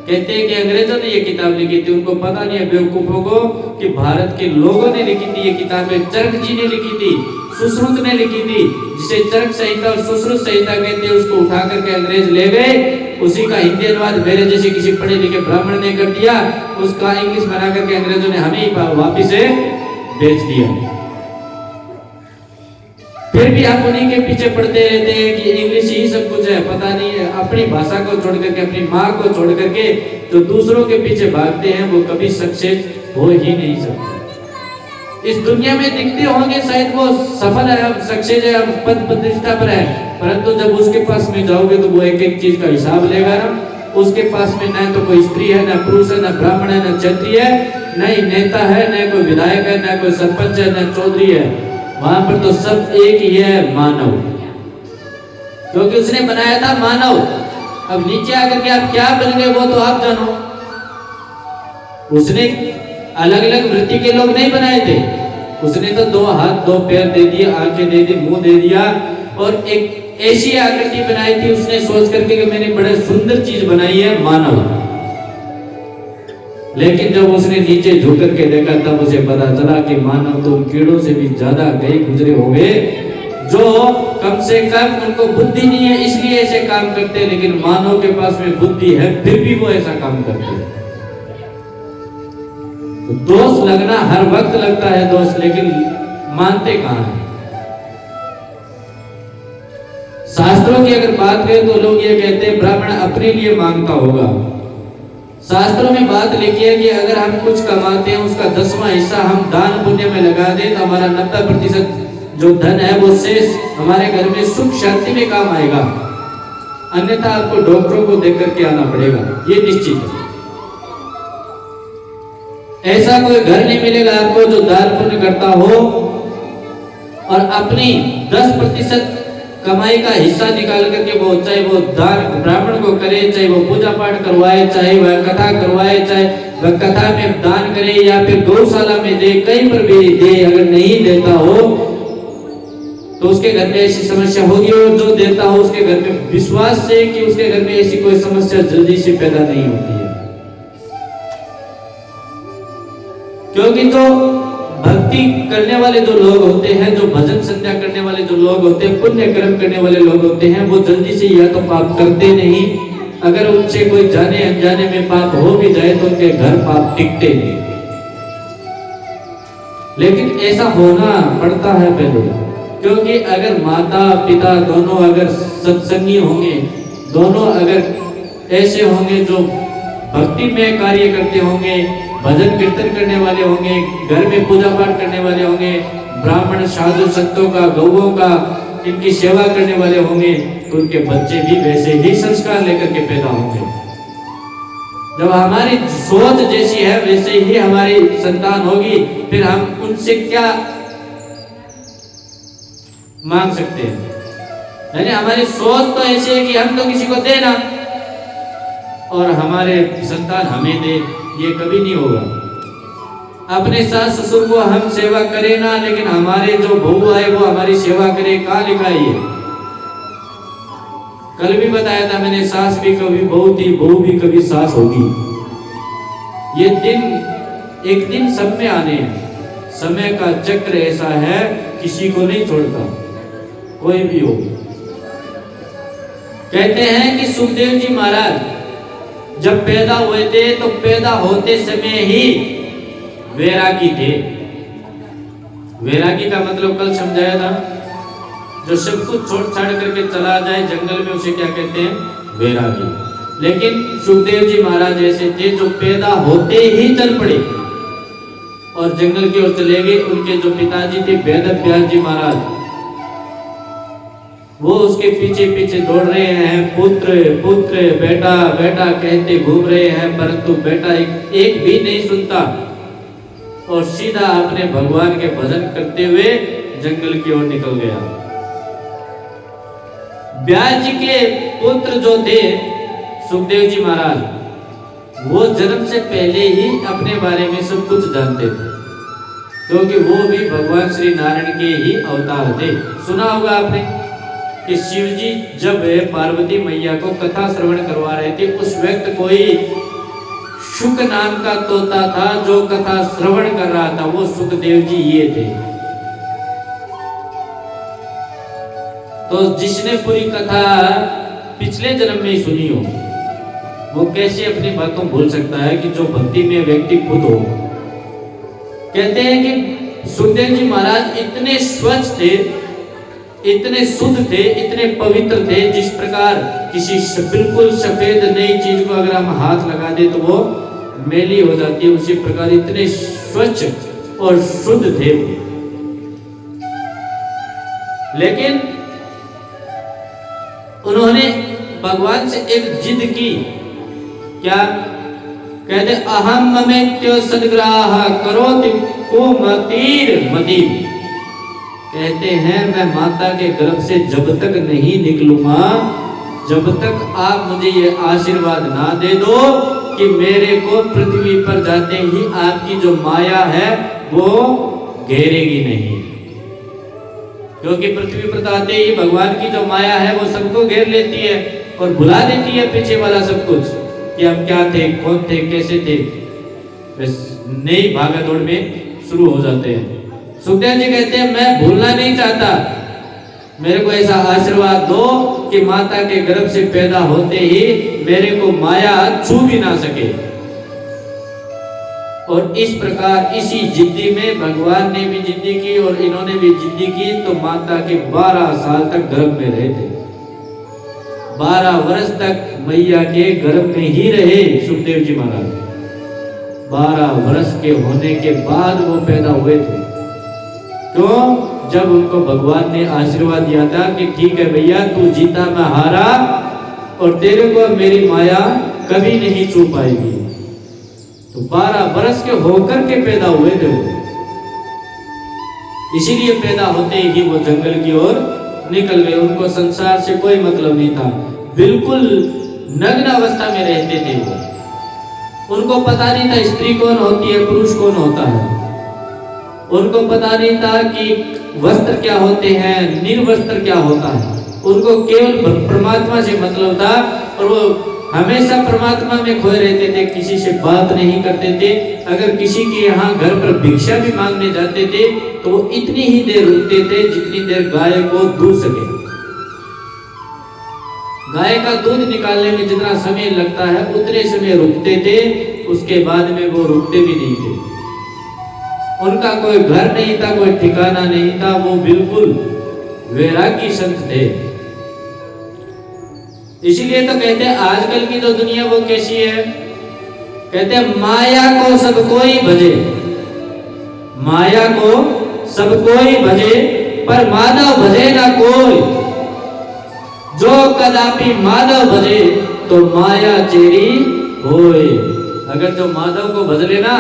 कहते हैं कि अंग्रेजों ने ये किताब लिखी थी। उनको पता नहीं है बेवकूफों को कि भारत के लोगों ने लिखी थी ये किताबें। चरक जी ने लिखी थी, सुश्रुत ने लिखी थी, जिसे चरक संहिता और सुश्रुत संहिता कहते हैं। उसको उठा करके अंग्रेज ले गए, उसी का हिंदी अनुवाद मेरे जैसे किसी पढ़े लिखे ब्राह्मण ने कर दिया, उसका इंग्लिश बना करके अंग्रेजों ने हमें ही वापिस से बेच दिया। फिर भी हम उन्हीं के पीछे पड़ते रहते हैं कि इंग्लिश ही सब कुछ है। पता नहीं है, अपनी भाषा को छोड़ करके, अपनी माँ को छोड़ करके तो दूसरों के पीछे भागते हैं, वो कभी सक्सेस हो ही नहीं सकते। इस दुनिया में दिखते होंगे शायद वो सफल है, सक्सेस है, पद प्रतिष्ठा पर है, परंतु जब उसके पास में जाओगे तो वो एक एक चीज का हिसाब लेगा ना। उसके पास में न तो कोई स्त्री है, न पुरुष है, न ब्राह्मण है, न क्षत्रिय है, न ही नेता है, न कोई विधायक है, न कोई सरपंच है, न चौधरी है। वहां पर तो सब एक ही है, मानव, क्योंकि उसने बनाया था मानव। अब नीचे आकर के आप क्या बन गए वो तो आप जानो। उसने अलग अलग वृत्ति के लोग नहीं बनाए थे, उसने तो 2 हाथ 2 पैर दे दिए, आंखें दे दी, मुंह दे दिया, और एक ऐसी आकृति बनाई थी उसने सोच करके कि मैंने बड़े सुंदर चीज बनाई है, मानव। लेकिन जब उसने नीचे झुक करके देखा तब उसे पता चला कि मानव तो कीड़ों से भी ज्यादा गए गुजरे होंगे, जो कम से कम उनको बुद्धि नहीं है इसलिए ऐसे काम करते हैं, लेकिन मानव के पास में बुद्धि है फिर भी वो ऐसा काम करते हैं। तो दोष लगना हर वक्त लगता है दोष, लेकिन मानते कहां है। शास्त्रों की अगर बात करें तो लोग ये कहते हैं ब्राह्मण अपने लिए मांगता होगा। शास्त्रों में बात लिखी है कि अगर हम कुछ कमाते हैं उसका 10वां हिस्सा हम दान पुण्य में लगा दें तो हमारा 90% जो धन है वो शेष हमारे घर में सुख शांति में काम आएगा, अन्यथा आपको डॉक्टरों को देख करके आना पड़ेगा, ये निश्चित है। ऐसा कोई घर नहीं मिलेगा आपको जो दान पुण्य करता हो और अपनी 10% कमाई का हिस्सा निकाल करके वो, चाहे वो दान ब्राह्मण को करे, चाहे वो पूजा पाठ करवाए, चाहे वह कथा करवाए, चाहे वह कथा में दान करे या फिर गौशाला में दे, कहीं पर भी दे, अगर नहीं देता हो तो उसके घर में ऐसी समस्या होगी। और जो देता हो उसके घर में विश्वास से कि उसके घर में ऐसी कोई समस्या जल्दी से पैदा नहीं होती है, क्योंकि तो भक्ति करने वाले जो लोग होते हैं, जो भजन संध्या करने वाले जो लोग होते हैं, पुण्य कर्म करने वाले लोग होते हैं, वो जल्दी से या तो पाप करते नहीं, अगर उनसे कोई जाने अनजाने में पाप हो भी जाए तो उनके घर पाप टिकते नहीं। लेकिन ऐसा होना पड़ता है पहले, क्योंकि अगर माता पिता दोनों अगर सत्संगी होंगे, दोनों अगर ऐसे होंगे जो भक्ति में कार्य करते होंगे, भजन कीर्तन करने वाले होंगे, घर में पूजा पाठ करने वाले होंगे, ब्राह्मण साधु संतों का, गौओं का, इनकी सेवा करने वाले होंगे, तो उनके बच्चे भी वैसे ही संस्कार लेकर के पैदा होंगे। जब हमारी सोच जैसी है वैसे ही हमारी संतान होगी, फिर हम उनसे क्या मांग सकते हैं? यानी हमारी सोच तो ऐसी है कि हम तो किसी को देना और हमारे संतान हमें दे, ये कभी नहीं होगा। अपने सास ससुर को हम सेवा करें ना, लेकिन हमारे जो बहू आए वो हमारी सेवा करे, कहाँ लिखा है ये? कल भी बताया था मैंने, सास भी कभी बहू थी, बहू भी कभी सास होगी। ये दिन एक दिन सब में आने हैं। समय का चक्र ऐसा है, किसी को नहीं छोड़ता, कोई भी हो। कहते हैं कि सुखदेव जी महाराज जब पैदा हुए थे तो पैदा होते समय ही वैरागी थे। वैरागी का मतलब कल समझाया था, जो सब कुछ छोड़ छाड़ करके चला जाए जंगल में, उसे क्या कहते हैं? वैरागी। लेकिन सुखदेव जी महाराज ऐसे थे जो पैदा होते ही चल पड़े और जंगल की ओर चले गए। उनके जो पिताजी थे वेद व्यास जी महाराज, वो उसके पीछे पीछे दौड़ रहे हैं, पुत्र पुत्र बेटा बेटा कहते घूम रहे हैं, परंतु बेटा एक भी नहीं सुनता और सीधा अपने भगवान के भजन करते हुए जंगल की ओर निकल गया। व्यास जी के पुत्र जो थे सुखदेव जी महाराज, वो जन्म से पहले ही अपने बारे में सब कुछ जानते थे, क्योंकि वो भी भगवान श्री नारायण के ही अवतार थे। सुना होगा आपने कि शिव जी जब पार्वती मैया को कथा श्रवण करवा रहे थे, उस वक्त कोई शुक नाम का तोता था जो कथा श्रवण कर रहा था, वो सुखदेव जी ये थे। तो जिसने पूरी कथा पिछले जन्म में ही सुनी हो, वो कैसे अपनी बातों भूल सकता है कि जो भक्ति में व्यक्ति खुद हो। कहते हैं कि सुखदेव जी महाराज इतने स्वच्छ थे, इतने शुद्ध थे, इतने पवित्र थे, जिस प्रकार किसी बिल्कुल सफेद नई चीज को अगर हम हाथ लगा दे तो वो मैली हो जाती है, उसी प्रकार इतने स्वच्छ और शुद्ध थे वो। लेकिन उन्होंने भगवान से एक जिद की, क्या कहते, अहम ममेत्यो सद्ग्राह करोति कुमतीर मदीम। कहते हैं मैं माता के गर्भ से जब तक नहीं निकलूंगा, जब तक आप मुझे ये आशीर्वाद ना दे दो कि मेरे को पृथ्वी पर जाते ही आपकी जो माया है वो घेरेगी नहीं। क्योंकि पृथ्वी पर आते ही भगवान की जो माया है वो सबको घेर लेती है और भुला देती है पीछे वाला सब कुछ, कि हम क्या थे, कौन थे, कैसे थे, बस नई भागदौड़ में शुरू हो जाते हैं। सुखदेव जी कहते हैं मैं भूलना नहीं चाहता, मेरे को ऐसा आशीर्वाद दो कि माता के गर्भ से पैदा होते ही मेरे को माया छू भी ना सके। और इस प्रकार इसी जिद्दी में भगवान ने भी जिद्दी की और इन्होंने भी जिद्दी की, तो माता के 12 साल तक गर्भ में रहे थे। 12 वर्ष तक मैया के गर्भ में ही रहे सुखदेव जी महाराज। 12 वर्ष के होने के बाद वो पैदा हुए थे। क्यों? जब उनको भगवान ने आशीर्वाद दिया था कि ठीक है भैया, तू जीता मैं हारा और तेरे को मेरी माया कभी नहीं छू पाएगी। तो 12 वर्ष के होकर के पैदा हुए थे वो। इसीलिए पैदा होते ही वो जंगल की ओर निकल गए। उनको संसार से कोई मतलब नहीं था, बिल्कुल नग्न अवस्था में रहते थे वो। उनको पता नहीं था स्त्री कौन होती है, पुरुष कौन होता है। उनको पता नहीं था कि वस्त्र क्या होते हैं, निर्वस्त्र क्या होता है। उनको केवल परमात्मा से मतलब था और वो हमेशा परमात्मा में खोए रहते थे, किसी से बात नहीं करते थे। अगर किसी के यहाँ घर पर भिक्षा भी मांगने जाते थे तो वो इतनी ही देर रुकते थे जितनी देर गाय को दूध सके। गाय का दूध निकालने में जितना समय लगता है उतने समय रुकते थे, उसके बाद में वो रुकते भी नहीं थे। उनका कोई घर नहीं था, कोई ठिकाना नहीं था, वो बिल्कुल वैरागी संत थे। इसीलिए तो कहते हैं आजकल की जो दुनिया वो कैसी है, कहते हैं माया को सब कोई भजे, माया को सब कोई भजे पर माधव भजे ना कोई। जो कदापि माधव भजे तो माया चेरी होए। अगर जो माधव को भज लेना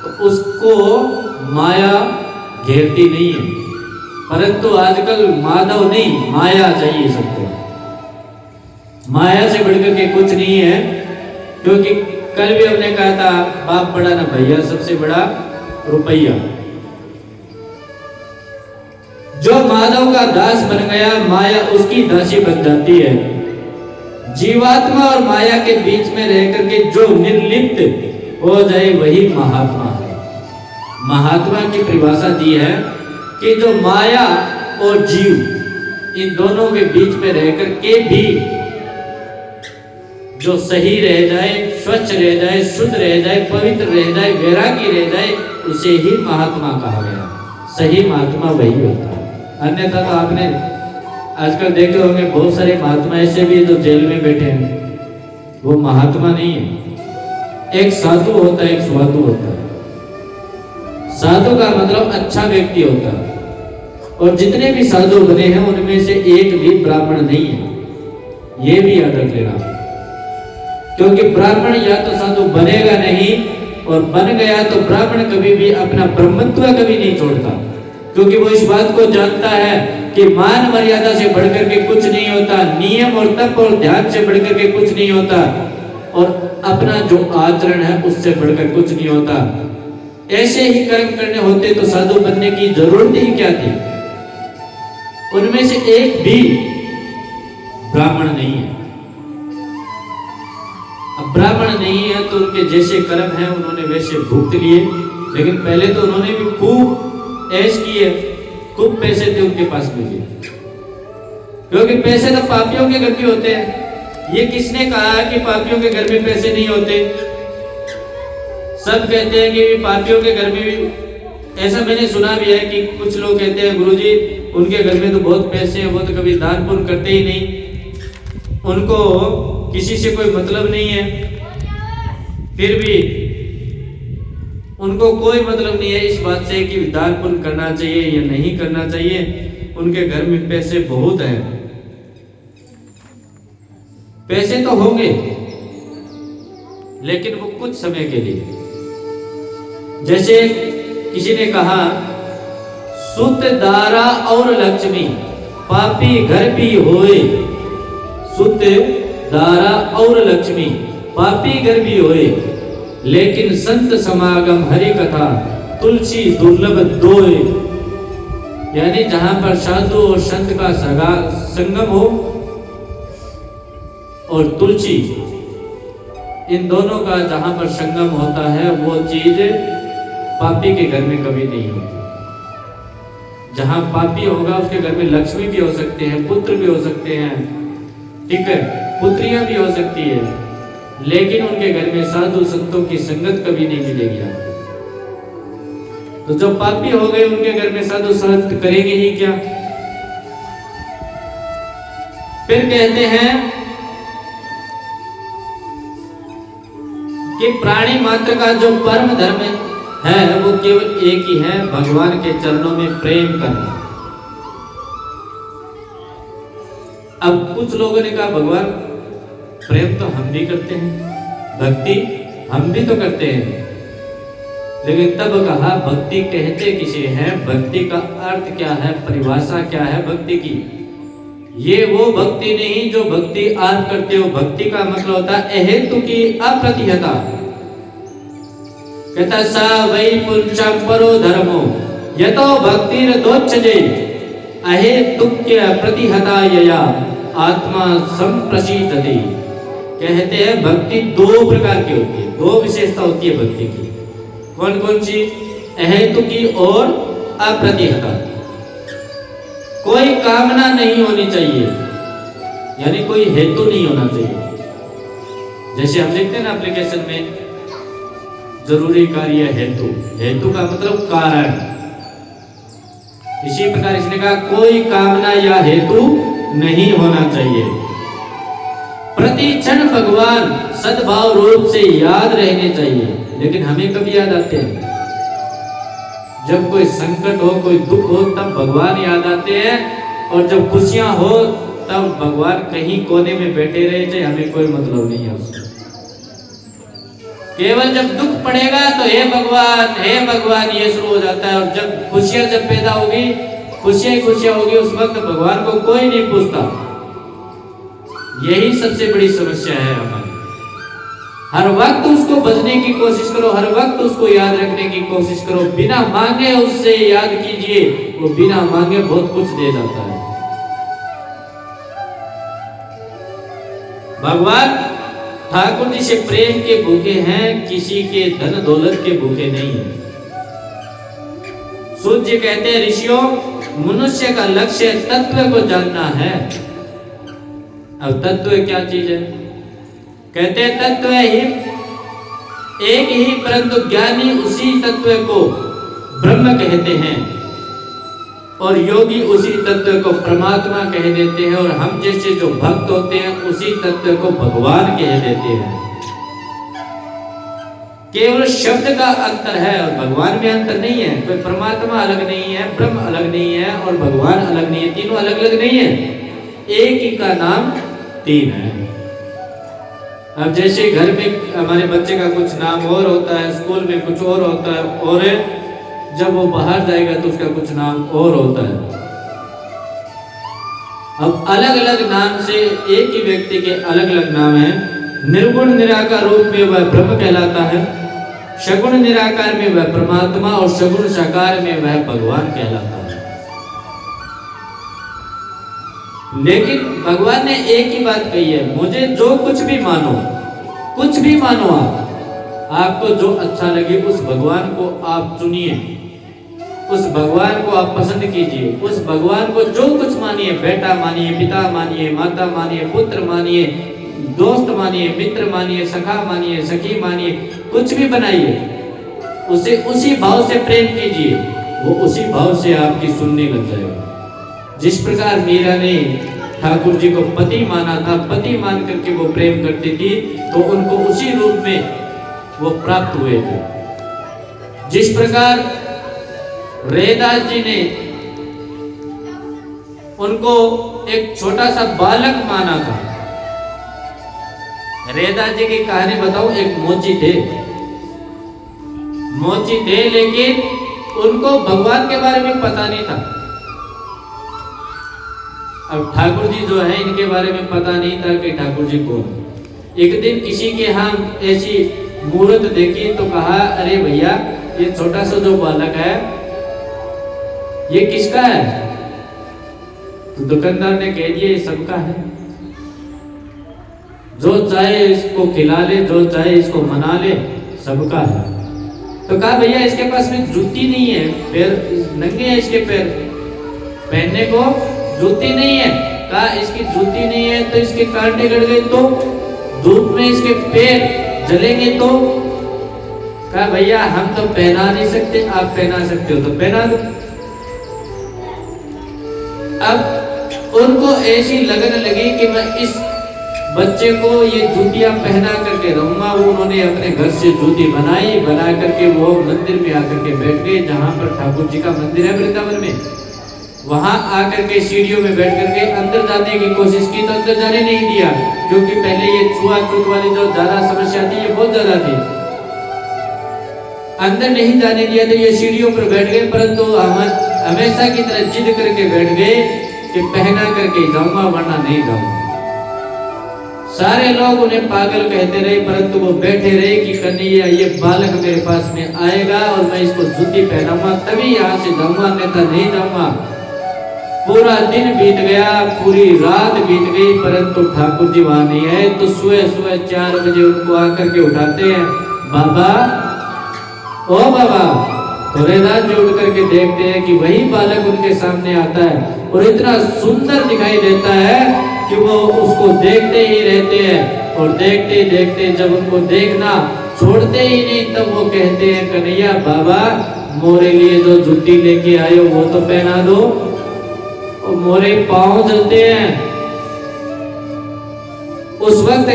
तो उसको माया घेरती नहीं है। परंतु आजकल माधव नहीं, माया चाहिए सबको। माया से बढ़कर के कुछ नहीं है, क्योंकि कल भी हमने कहा था बाप बड़ा ना भैया, सबसे बड़ा रुपया। जो माधव का दास बन गया, माया उसकी दासी बन जाती है। जीवात्मा और माया के बीच में रह करके जो निर्लिप्त हो जाए वही महात्मा है। महात्मा की परिभाषा दी है कि जो माया और जीव इन दोनों के बीच में रह करके भी जो सही रह जाए, स्वच्छ रह जाए, शुद्ध रह जाए, पवित्र रह जाए, वैरागी रह जाए, उसे ही महात्मा कहा गया। सही महात्मा वही होता है। अन्यथा तो आपने आजकल देखे होंगे बहुत सारे महात्मा ऐसे भी जो जेल में बैठे हैं, वो महात्मा नहीं है। एक साधु होता है, एक स्वाधु होता है। साधु का मतलब अच्छा व्यक्ति होता है, और जितने भी साधु बने हैं उनमें से एक भी ब्राह्मण नहीं है, ये भी याद रख लेना। क्योंकि ब्राह्मण या तो साधु बनेगा नहीं, और बन गया तो ब्राह्मण कभी भी अपना ब्रह्मत्व कभी नहीं छोड़ता, क्योंकि वो इस बात को जानता है कि मान मर्यादा से बढ़कर के कुछ नहीं होता, नियम और तप और ध्यान से बढ़कर के कुछ नहीं होता, और अपना जो आचरण है उससे बढ़कर कुछ नहीं होता। ऐसे ही कर्म करने होते तो साधु बनने की जरूरत ही क्या थी। उनमें से एक भी ब्राह्मण नहीं है। अब ब्राह्मण नहीं है तो उनके जैसे कर्म हैं उन्होंने वैसे भुगत लिए, लेकिन पहले तो उन्होंने भी खूब ऐश किए, खूब पैसे थे उनके पास में भी, क्योंकि पैसे तो पापियों के घर भी होते हैं। ये किसने कहा कि पापियों के घर में पैसे नहीं होते? सब कहते हैं कि पापियों के घर में भी, ऐसा मैंने सुना भी है कि कुछ लोग कहते हैं गुरुजी उनके घर में तो बहुत पैसे हैं, वो तो कभी दान पुण्य करते ही नहीं, उनको किसी से कोई मतलब नहीं है, फिर भी उनको कोई मतलब नहीं है इस बात से कि दान पुण्य करना चाहिए या नहीं करना चाहिए। उनके घर में पैसे बहुत हैं। पैसे तो होंगे लेकिन वो कुछ समय के लिए। जैसे किसी ने कहा, सुत दारा और लक्ष्मी पापी घर भी होए, सुत दारा और लक्ष्मी पापी घर भी होए, लेकिन संत समागम हरि कथा तुलसी दुर्लभ दोए। यानी जहां पर साधु और संत का संगम हो और तुलसी, इन दोनों का जहां पर संगम होता है वो चीज पापी के घर में कभी नहीं होती। जहां पापी होगा उसके घर में लक्ष्मी भी हो सकते हैं, पुत्र भी हो सकते हैं, ठीक है, पुत्रियां भी हो सकती है, लेकिन उनके घर में साधु संतों की संगत कभी नहीं मिलेगी आपको। तो जो पापी हो गए उनके घर में साधु संत करेंगे ही क्या। फिर कहते हैं कि प्राणी मात्र का जो परम धर्म है वो केवल एक ही है, भगवान के चरणों में प्रेम करना। अब कुछ लोगों ने कहा भगवान प्रेम तो हम भी करते हैं, भक्ति हम भी तो करते हैं, लेकिन तब कहा भक्ति कहते किसे हैं, भक्ति का अर्थ क्या है, परिभाषा क्या है भक्ति की। ये वो भक्ति नहीं जो भक्ति आप करते हो। भक्ति का मतलब होता है अहेतु की अप्रतिहता। कहता सा वै पुरुषं परो धर्मो यतो भक्तिरदोच्यते अहेतुक्य प्रतिहता यया आत्मा संप्रसीदते। कहते हैं भक्ति दो प्रकार की होती है, दो विशेषता होती है भक्ति की। कौन कौन सी? अहेतु की और अप्रतिहता। कोई कामना नहीं होनी चाहिए, यानी कोई हेतु नहीं होना चाहिए। जैसे हम लिखते हैं ना एप्लीकेशन में जरूरी कार्य हेतु, हेतु का मतलब कारण। इसी प्रकार इसने कहा कोई कामना या हेतु नहीं होना चाहिए। प्रति क्षण भगवान सद्भाव रूप से याद रहने चाहिए। लेकिन हमें कब याद आते हैं? जब कोई संकट हो, कोई दुख हो, तब भगवान याद आते हैं, और जब खुशियां हो तब भगवान कहीं कोने में बैठे रहे थे, हमें कोई मतलब नहीं है उससे। केवल जब दुख पड़ेगा तो हे भगवान ये शुरू हो जाता है, और जब खुशियां जब पैदा होगी, खुशियां होगी, उस वक्त भगवान को कोई नहीं पूछता। यही सबसे बड़ी समस्या है हमारी। हर वक्त उसको बचने की कोशिश करो, हर वक्त उसको याद रखने की कोशिश करो, बिना मांगे उससे याद कीजिए, वो बिना मांगे बहुत कुछ दे जाता है। भगवान ठाकुर जी से प्रेम के भूखे हैं, किसी के धन दौलत के भूखे नहीं है। सूत जी कहते हैं ऋषियों, मनुष्य का लक्ष्य तत्व को जानना है। अब तत्व क्या चीज है? कहते हैं तत्व ही एक ही, परंतु ज्ञानी उसी तत्व को ब्रह्म कहते हैं। और योगी उसी तत्व को परमात्मा कह देते हैं, और हम जैसे जो भक्त होते हैं उसी तत्व को भगवान कह देते हैं। केवल शब्द का अंतर है और भगवान में अंतर नहीं है। कोई परमात्मा अलग नहीं है, ब्रह्म अलग नहीं है और भगवान अलग नहीं है, तीनों अलग अलग नहीं है, एक ही का नाम तीन है। अब जैसे घर में हमारे बच्चे का कुछ नाम और होता है, स्कूल में कुछ और होता है, और जब वो बाहर जाएगा तो उसका कुछ नाम और होता है। अब अलग अलग नाम से एक ही व्यक्ति के अलग अलग नाम हैं। निर्गुण निराकार रूप में वह ब्रह्म कहलाता है, सगुण निराकार में वह परमात्मा और सगुण साकार में वह भगवान कहलाता है। लेकिन भगवान ने एक ही बात कही है, मुझे जो कुछ भी मानो आपको जो अच्छा लगे उस भगवान को आप चुनिए, उस भगवान को आप पसंद कीजिए, उस भगवान को जो कुछ मानिए, बेटा मानिए, पिता मानिए, माता मानिए, पुत्र मानिए, दोस्त मानिए, मित्र मानिए, सखा मानिए, सखी मानिए, कुछ भी बनाइए, उसे उसी भाव से प्रेम कीजिए, वो उसी भाव से आपकी सुनने लग जाएगा। जिस प्रकार मीरा ने ठाकुर जी को पति माना था, पति मान करके वो प्रेम करती थी, तो उनको उसी रूप में वो प्राप्त हुए थे। जिस प्रकार रैदास जी ने उनको एक छोटा सा बालक माना था। रैदास जी की कहानी बताऊं, एक मोची थे, लेकिन उनको भगवान के बारे में पता नहीं था। अब ठाकुर जी जो है इनके बारे में पता नहीं था कि ठाकुर जी कौन। एक दिन किसी के यहाँ ऐसी मूर्त देखी तो कहा, अरे भैया ये छोटा सा जो बालक है ये किसका है? तो दुकानदार ने कह दिया ये सबका है, जो चाहे इसको खिला ले, जो चाहे इसको मना ले, सबका है। तो कहा भैया इसके पास में जूती नहीं है, पैर नंगे हैं इसके पैर, पहनने को जूती नहीं है। कहा इसकी जूती नहीं है तो इसके कांटे गड़ गए तो, धूप में इसके पैर जलेंगे तो। कहा भैया हम तो पहना नहीं सकते, आप पहना सकते हो तो पहना दो। अब उनको ऐसी लगन लगी कि मैं इस बच्चे को ये जूतियां पहना करके रहूंगा। वो उन्होंने अपने घर से जूती बना करके वो मंदिर में आकर के बैठ गए, जहां पर ठाकुर जी का मंदिर है वृंदावन में। वहां आकर के सीढ़ियों में बैठ करके अंदर जाने की कोशिश की तो अंदर जाने नहीं दिया, क्योंकि पहले ये छुआछूत वाली जो ज्यादा समस्या थी ये बहुत ज्यादा थी, अंदर नहीं जाने दिया। तो ये सीढ़ियों पर बैठ गए, परंतु हमेशा की तरह जिद करके बैठ गए कि पहना करके जाऊंगा वरना नहीं जाऊंगा। सारे लोग उन्हें पागल कहते रहे, परंतु वो बैठे रहे कि कन्हैया ये बालक मेरे पास में आएगा और मैं इसको जूती पहनाऊंगा तभी यहाँ से जाऊंगा, नहीं तो नहीं जाऊंगा। पूरा दिन बीत गया, पूरी रात बीत गई, परंतु ठाकुर जी वहां नहीं है। तो सुबह 4 बजे उनको आकर के उठाते हैं, बाबा ओ बाबा। तो रैदास जी उठ करके देखते हैं कि वही बालक उनके सामने आता है और इतना सुंदर दिखाई देता है कि वो उसको देखते ही रहते हैं। और देखते देखते जब उनको देखना छोड़ते ही नहीं, तब वो कहते हैं कन्हैया बाबा मोरे लिए जो जूती लेके आए हो वो तो पहना दो, और मोरे पांव जलते हैं। उस वक्त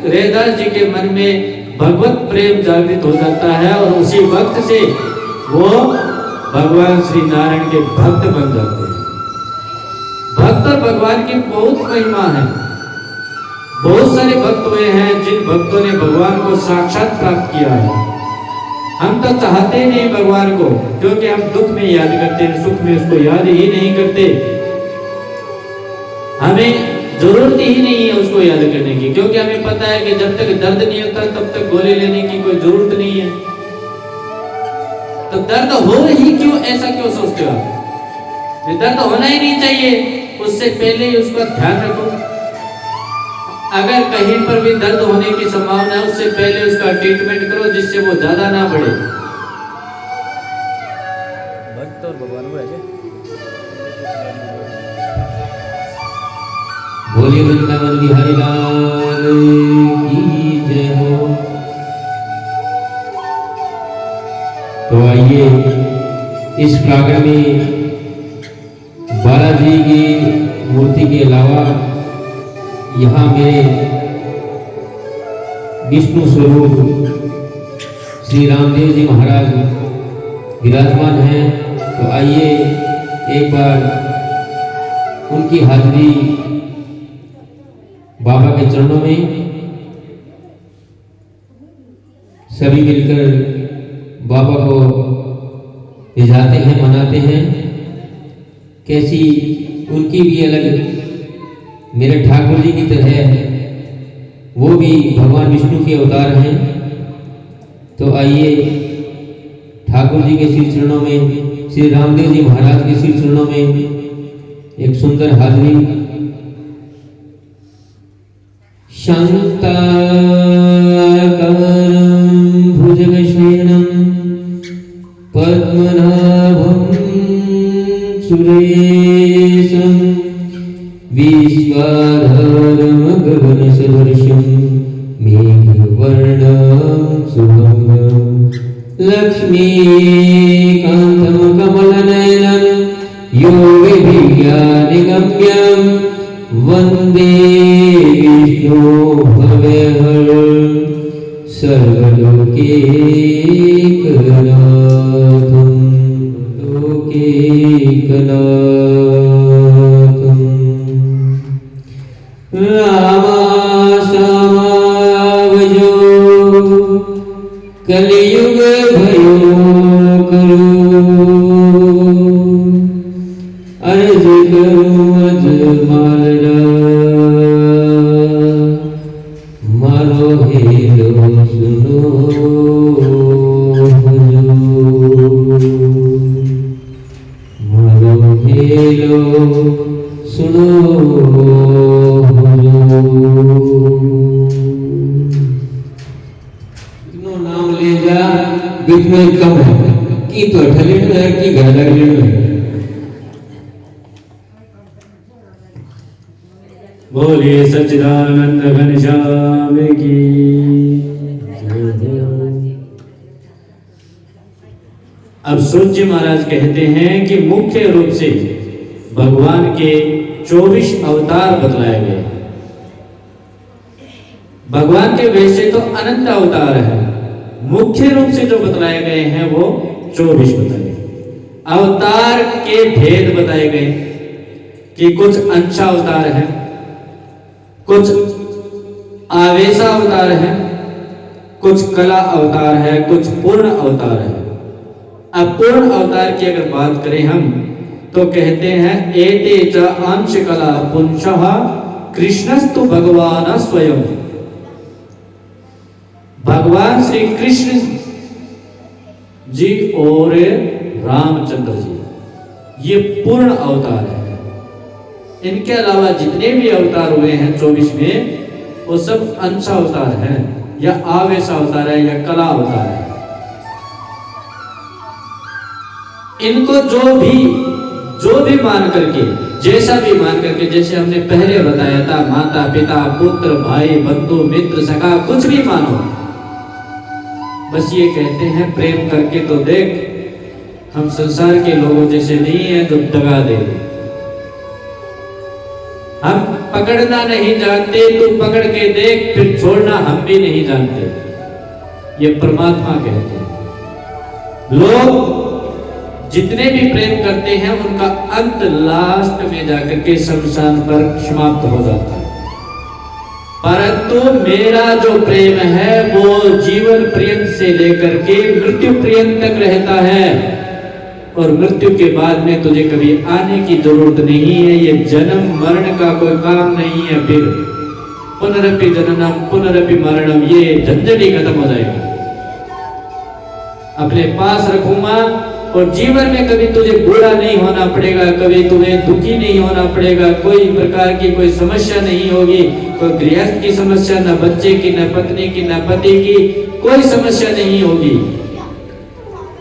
रैदास जी के मन में भगवत प्रेम जागृत हो जाता है और उसी वक्त से वो भगवान श्री नारायण के भक्त बन जाते हैं। भक्त और भगवान की बहुत महिमा है। बहुत सारे भक्त हुए हैं जिन भक्तों ने भगवान को साक्षात प्राप्त किया है। हम तो चाहते ही नहीं भगवान को, क्योंकि हम दुख में याद करते हैं, सुख में उसको याद ही नहीं करते। हमें जरूरत ही नहीं है उसको याद करने की, क्योंकि हमें पता है कि जब तक दर्द नहीं होता तब तक गोली लेने की कोई जरूरत नहीं है। तो दर्द हो ही क्यों, ऐसा क्यों सोचते हो आप? दर्द होना ही नहीं चाहिए, उससे पहले ही उसका ध्यान रखो। अगर कहीं पर भी दर्द होने की संभावना है, उससे पहले उसका ट्रीटमेंट करो जिससे वो ज्यादा ना बढ़े। भक्त और भगवान को ऐसे बोलिए वृंदावन बिहारी लाल की जय हो। तो आइए इस प्रांगण में बालाजी की मूर्ति के अलावा यहाँ मेरे विष्णु स्वरूप श्री रामदेव जी महाराज विराजमान हैं। तो आइए एक बार उनकी हाजिरी बाबा के चरणों में सभी मिलकर बाबा को रिझाते हैं, मनाते हैं। कैसी उनकी भी अलग, मेरे ठाकुर जी की तरह वो भी भगवान विष्णु के अवतार हैं। तो आइए ठाकुर जी के श्री चरणों में, श्री रामदेव जी महाराज के श्री चरणों में एक सुंदर हाजिरी। शांताकारं भुजगशयनं पद्मनाभं सुरेशं विश्वाधारं गगनसदृशं मेघवर्णं शुभंगं लक्ष्मीकान्तं कमलनयनं योगिभिज्ञानगम्यं वन्दे विष्णु भवेहरं सर्वलोकैकनाथं लोकैकनाथं रामासामावजो कलियुग भयो करो अर्ज करूं अजमालरा मारो हेलो सुनो मारो हेलो सुनो नाम ले जा बीच में कम है कि तो ठलेट में है कि घर लगने में। बोलिए सच्चिदानंद घनश्याम की जय हो। अब सूर्य महाराज कहते हैं कि मुख्य रूप से भगवान के 24 अवतार बतलाए गए। भगवान के वैसे तो अनंत अवतार है, मुख्य रूप से जो बतलाए गए हैं वो 24 बताए गए। अवतार के भेद बताए गए कि कुछ अंशा अवतार है, कुछ आवेशा अवतार है, कुछ कला अवतार है, कुछ पूर्ण अवतार है। अब पूर्ण अवतार की अगर बात करें हम तो कहते हैं एते च अंश कला पुंसः कृष्णस्तु भगवान स्वयं। भगवान श्री कृष्ण जी और रामचंद्र जी ये पूर्ण अवतार है। इनके अलावा जितने भी अवतार हुए हैं 24 में वो सब अंश अवतार हैं या आवेश अवतार है या कला अवतार है। इनको जो भी मान करके, जैसा भी मान करके, जैसे हमने पहले बताया था, माता पिता पुत्र भाई बंधु मित्र सखा कुछ भी मानो, बस ये कहते हैं प्रेम करके तो देख, हम संसार के लोगों जैसे नहीं है जो दगा दे। हम पकड़ना नहीं जानते, तू पकड़ के देख, फिर छोड़ना हम भी नहीं जानते। ये परमात्मा कहते हैं। लोग जितने भी प्रेम करते हैं उनका अंत लास्ट में जाकर के शमशान पर समाप्त हो जाता है। परंतु मेरा जो प्रेम है वो जीवन पर्यंत से लेकर के मृत्यु पर्यंत तक रहता है, और मृत्यु के बाद में तुझे कभी आने की जरूरत नहीं है। ये जन्म मरण का कोई काम नहीं है। फिर पुनरपि जननम पुनरपि मरणम, ये झंझट ही खत्म हो जाएगा। अपने पास रखूंगा और जीवन में कभी तुझे बुरा नहीं होना पड़ेगा, कभी तुम्हें दुखी नहीं होना पड़ेगा, कोई प्रकार की कोई समस्या नहीं होगी, कोई गृहस्थ की समस्या, न बच्चे की, न पत्नी की, न पति की, कोई समस्या नहीं होगी।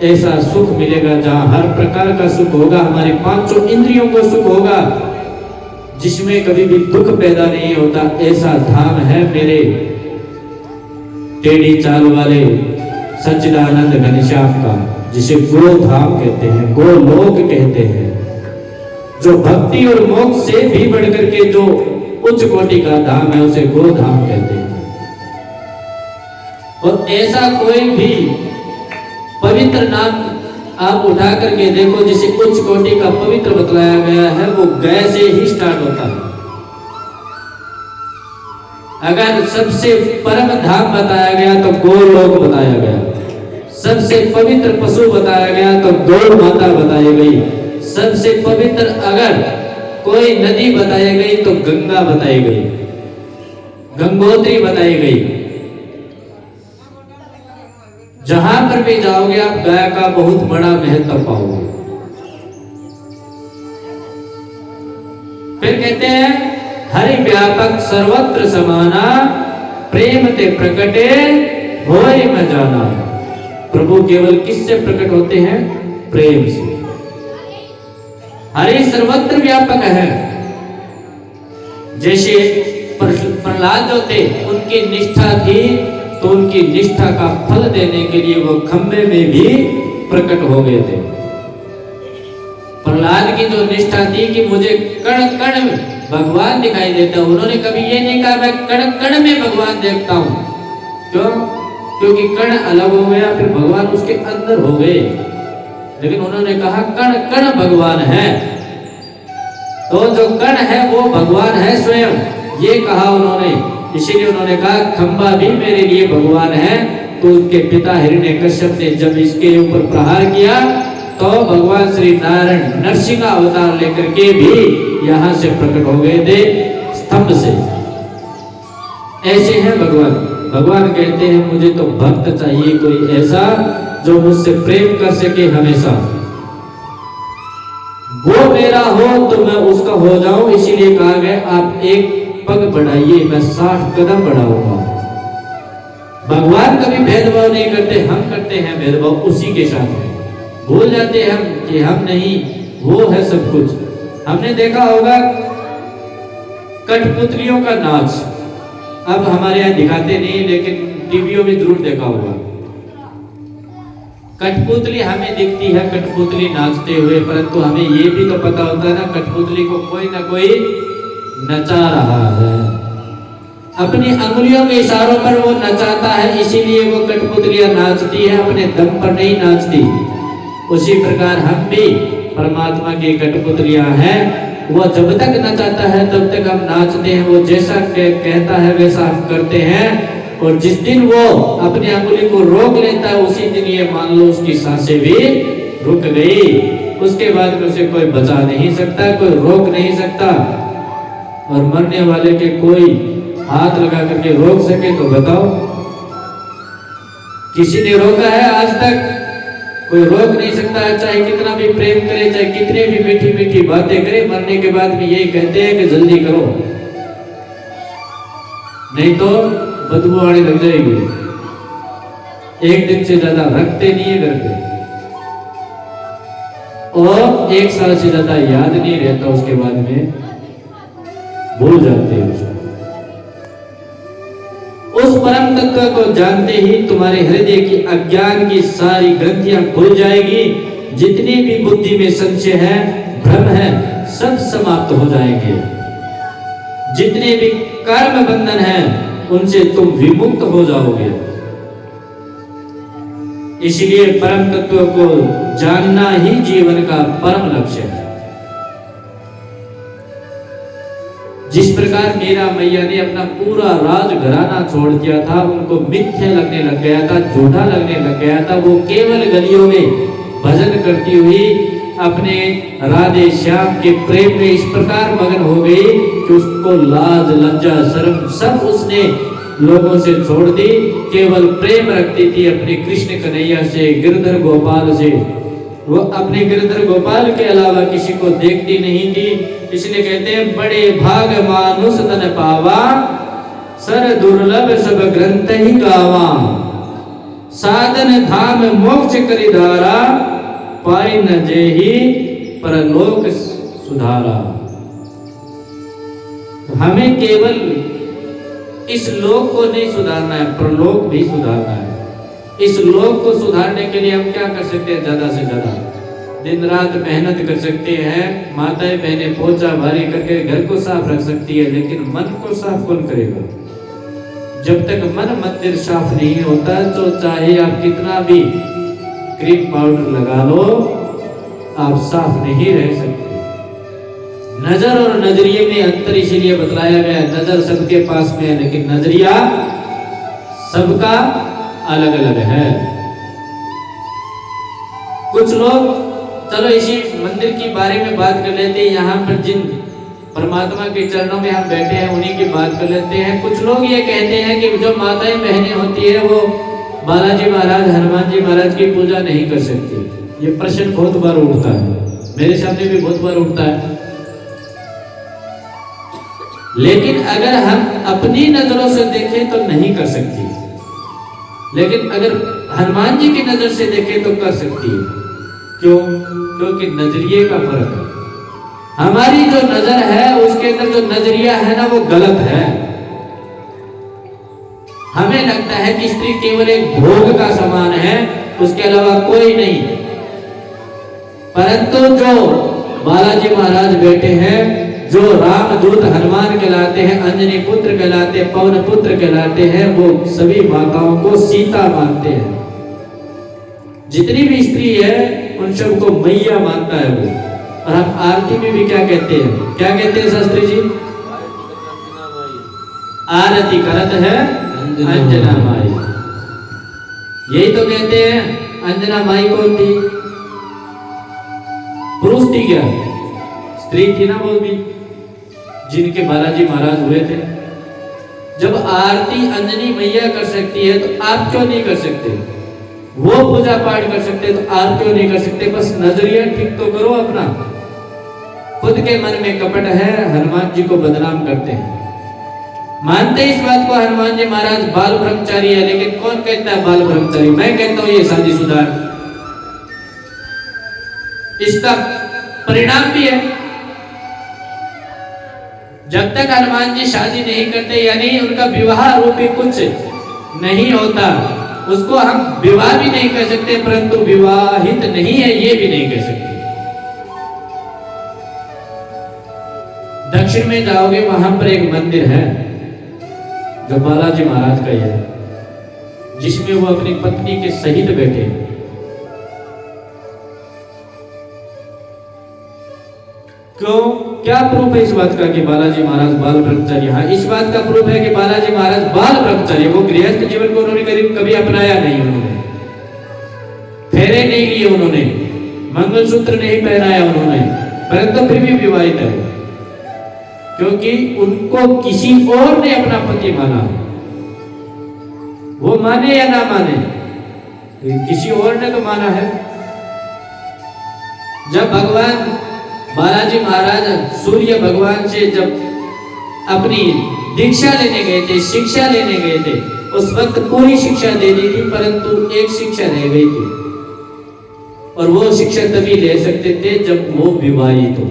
ऐसा सुख मिलेगा जहां हर प्रकार का सुख होगा, हमारी 5 इंद्रियों को सुख होगा, जिसमें कभी भी दुख पैदा नहीं होता। ऐसा धाम है मेरे टेढ़ी चाल वाले सच्चिदानंद घनश्याम का, जिसे गो धाम कहते हैं, गोलोक कहते हैं। जो भक्ति और मोक्ष से भी बढ़कर के जो उच्च कोटि का धाम है उसे गोधाम कहते हैं। और ऐसा कोई भी पवित्र नाम आप उठा करके देखो जिसे उच्च कोटि का पवित्र बतलाया गया है, वो गय से ही स्टार्ट होता है। अगर सबसे परम धाम बताया गया तो गोलोक बताया गया, सबसे पवित्र पशु बताया गया तो गौ माता बताई गई, सबसे पवित्र अगर कोई नदी बताई गई तो गंगा बताई गई, गंगोत्री बताई गई। जहां पर भी जाओगे आप गाय का बहुत बड़ा महत्व पाओगे। फिर कहते हैं हरि व्यापक सर्वत्र समाना, प्रेम ते प्रकटे होय न जाना। प्रभु केवल किससे प्रकट होते हैं? प्रेम से। हरि सर्वत्र व्यापक है। जैसे प्रहलाद जो थे उनकी निष्ठा थी तो उनकी निष्ठा का फल देने के लिए वो खंबे में भी प्रकट हो गए थे। प्रहलाद की जो निष्ठा थी कि मुझे कण कण में भगवान दिखाई देता है, उन्होंने कभी ये नहीं कहा मैं कण कण में भगवान देखता हूं। क्यों? क्योंकि कण अलग हो गया, फिर भगवान उसके अंदर हो गए। लेकिन उन्होंने कहा कण कण भगवान है, तो जो कण है वो भगवान है स्वयं, ये कहा उन्होंने। इसीलिए उन्होंने कहा खंबा भी मेरे लिए भगवान है। तो उनके पिता हिरण्यकश्यप ने जब इसके ऊपर प्रहार किया तो भगवान श्री नारायण नरसिंह अवतार लेकर के भी यहां से प्रकट हो गए थे, स्तंभ से। ऐसे हैं भगवान। भगवान कहते हैं मुझे तो भक्त चाहिए कोई ऐसा जो मुझसे प्रेम कर सके हमेशा। वो मेरा हो तो मैं उसका हो जाऊं। इसीलिए कहा गया आप एक पग बढ़ाइए मैं 60 कदम बढ़ाऊंगा। भगवान कभी भेदभाव नहीं करते, हम करते हैं भेदभाव उसी के साथ है। भूल जाते हैं हम कि हम नहीं, वो है सब कुछ। हमने देखा होगा कठपुतलियों का नाच, अब हमारे यहाँ दिखाते नहीं लेकिन टीवियों में जरूर देखा होगा। कठपुतली हमें दिखती है कठपुतली नाचते हुए, परंतु हमें ये भी तो पता होता है ना कठपुतली को कोई ना कोई नचा रहा है। अपनी अंगुलियों के इशारों पर वो नचाता है, इसीलिए वो कठपुतलियां नाचती है, अपने दम पर नहीं नाचती। उसी प्रकार हम भी परमात्मा की कठपुतलियां हैं। वो जब तक नचाता है तब तक हम नाचते हैं, वो जैसा कहता है वैसा हम करते हैं। और जिस दिन वो अपनी अंगुली को रोक लेता है उसी दिन ये मान लो उसकी सांसें भी रुक गई। उसके बाद में उसे कोई बचा नहीं सकता, कोई रोक नहीं सकता। और मरने वाले के कोई हाथ लगा करके रोक सके तो बताओ, किसी ने रोका है आज तक? कोई रोक नहीं सकता है, चाहे कितना भी प्रेम करे, चाहे कितने भी मीठी मीठी बातें करे, मरने के बाद में यही कहते हैं कि जल्दी करो नहीं तो बदबू आने लग जाएगी। एक दिन से ज्यादा रखते नहीं है घर पे, और एक साल से ज्यादा याद नहीं रहता, उसके बाद में भूल जाते हैं उसको। उस परम तत्व को जानते ही तुम्हारे हृदय की अज्ञान की सारी ग्रंथियां खुल जाएगी। जितनी भी बुद्धि में संशय है, भ्रम है, सब समाप्त हो जाएंगे। जितने भी कर्म बंधन है उनसे तुम विमुक्त हो जाओगे। इसलिए परम तत्व को जानना ही जीवन का परम लक्ष्य है। जिस प्रकार मीरा मैया ने अपना पूरा राजघराना छोड़ दिया था, उनको मिथ्या लगने लग गया था, झूठा लगने लग गया था, वो केवल गलियों में भजन करती हुई अपने राधे श्याम के प्रेम में इस प्रकार मगन हो गई कि उसको लाज लज्जा शर्म सब उसने लोगों से छोड़ दी। केवल प्रेम रखती थी अपने कृष्ण कन्हैया से, गिरधर गोपाल से। वो अपने गिरधर गोपाल के अलावा किसी को देखती नहीं थी। इसलिए कहते हैं बड़े भाग मानुष तन पावा, सर दुर्लभ सब ग्रंथ ही गावा। साधन धाम मोक्ष करिधारा, पाई न जेहि परलोक सुधारा। हमें केवल इस लोक को नहीं सुधारना है, परलोक भी सुधारना है। इस लोक को सुधारने के लिए हम क्या कर सकते हैं? ज्यादा से ज्यादा दिन रात मेहनत कर सकते हैं, माताएं बहनें पोछा भारी करके घर को साफ रख सकती है, लेकिन मन को साफ कौन करेगा? जब तक मन मंदिर साफ नहीं होता तो चाहे आप कितना भी क्रीम पाउडर लगा लो, आप साफ नहीं रह सकते। नजर और नजरिए में अंतर इसीलिए बतलाया गया। नजर सबके पास में है, लेकिन नजरिया सबका अलग अलग है। कुछ लोग, चलो इसी मंदिर के बारे में बात कर लेते हैं। यहाँ पर जिन परमात्मा के चरणों में हम बैठे हैं उन्हीं की बात कर लेते हैं। कुछ लोग ये कहते हैं कि जो माताएं बहनें होती है वो बालाजी महाराज, हनुमान जी महाराज की पूजा नहीं कर सकती। ये प्रश्न बहुत बार उठता है, मेरे सामने भी बहुत बार उठता है। लेकिन अगर हम अपनी नजरों से देखें तो नहीं कर सकती, लेकिन अगर हनुमान जी की नजर से देखें तो कर सकती है। क्यों? क्योंकि नजरिए का फर्क है। हमारी जो नजर है उसके अंदर जो नजरिया है ना वो गलत है। हमें लगता है कि स्त्री केवल एक भोग का सामान है, उसके अलावा कोई नहीं। परंतु जो बालाजी महाराज बैठे हैं, जो रामदूत हनुमान कहलाते हैं, अंजनी पुत्र कहलाते हैं, पवन पुत्र कहलाते हैं, वो सभी माताओं को सीता मानते हैं। जितनी भी स्त्री है उन सबको मैया मानता है वो। और हम आरती में भी क्या कहते हैं? क्या कहते हैं शास्त्री जी? आरती करत है अंजना माई। यही तो कहते हैं। अंजना माई कौन थी? पुरुष थी क्या? स्त्री थी ना वो भी, जिनके बालाजी महाराज हुए थे। जब आरती अंजनी मैया कर सकती है तो आप क्यों नहीं कर सकते? वो पूजा पाठ कर सकते तो आप क्यों नहीं कर सकते? बस नजरिया ठीक तो करो अपना। खुद के मन में कपट है, हनुमान जी को बदनाम करते हैं। मानते इस बात को हनुमान जी महाराज बाल ब्रह्मचारी है, लेकिन कौन कहता है बाल ब्रह्मचारी? मैं कहता हूं ये शादीशुदा है। इसका परिणाम भी है। जब तक हनुमान जी शादी नहीं करते, यानी उनका विवाह रूपी कुछ नहीं होता, उसको हम विवाह भी नहीं कह सकते, परंतु विवाहित नहीं है ये भी नहीं कह सकते। दक्षिण में जाओगे वहां पर एक मंदिर है जो बालाजी महाराज का है, जिसमें वो अपनी पत्नी के सहित बैठे। क्यों? क्या प्रूफ है इस बात का कि बालाजी महाराज बाल ब्रह्मचारी? हाँ, इस बात का प्रूफ है कि बालाजी महाराज बाल ब्रह्मचारी, वो गृहस्थ जीवन को उन्होंने कभी अपनाया नहीं, उन्होंने फेरे नहीं लिए, उन्होंने मंगलसूत्र नहीं पहनाया उन्होंने, परंतु फिर भी विवाहित है, क्योंकि उनको किसी और ने अपना पति माना। वो माने या ना माने, किसी और ने तो माना है। जब भगवान बालाजी महाराज सूर्य भगवान से जब अपनी दीक्षा लेने गए थे, शिक्षा लेने गए थे, उस वक्त पूरी शिक्षा दे दी थी, परंतु एक शिक्षा रह गई थी, और वो शिक्षा तभी ले सकते थे जब वो विवाहित हो,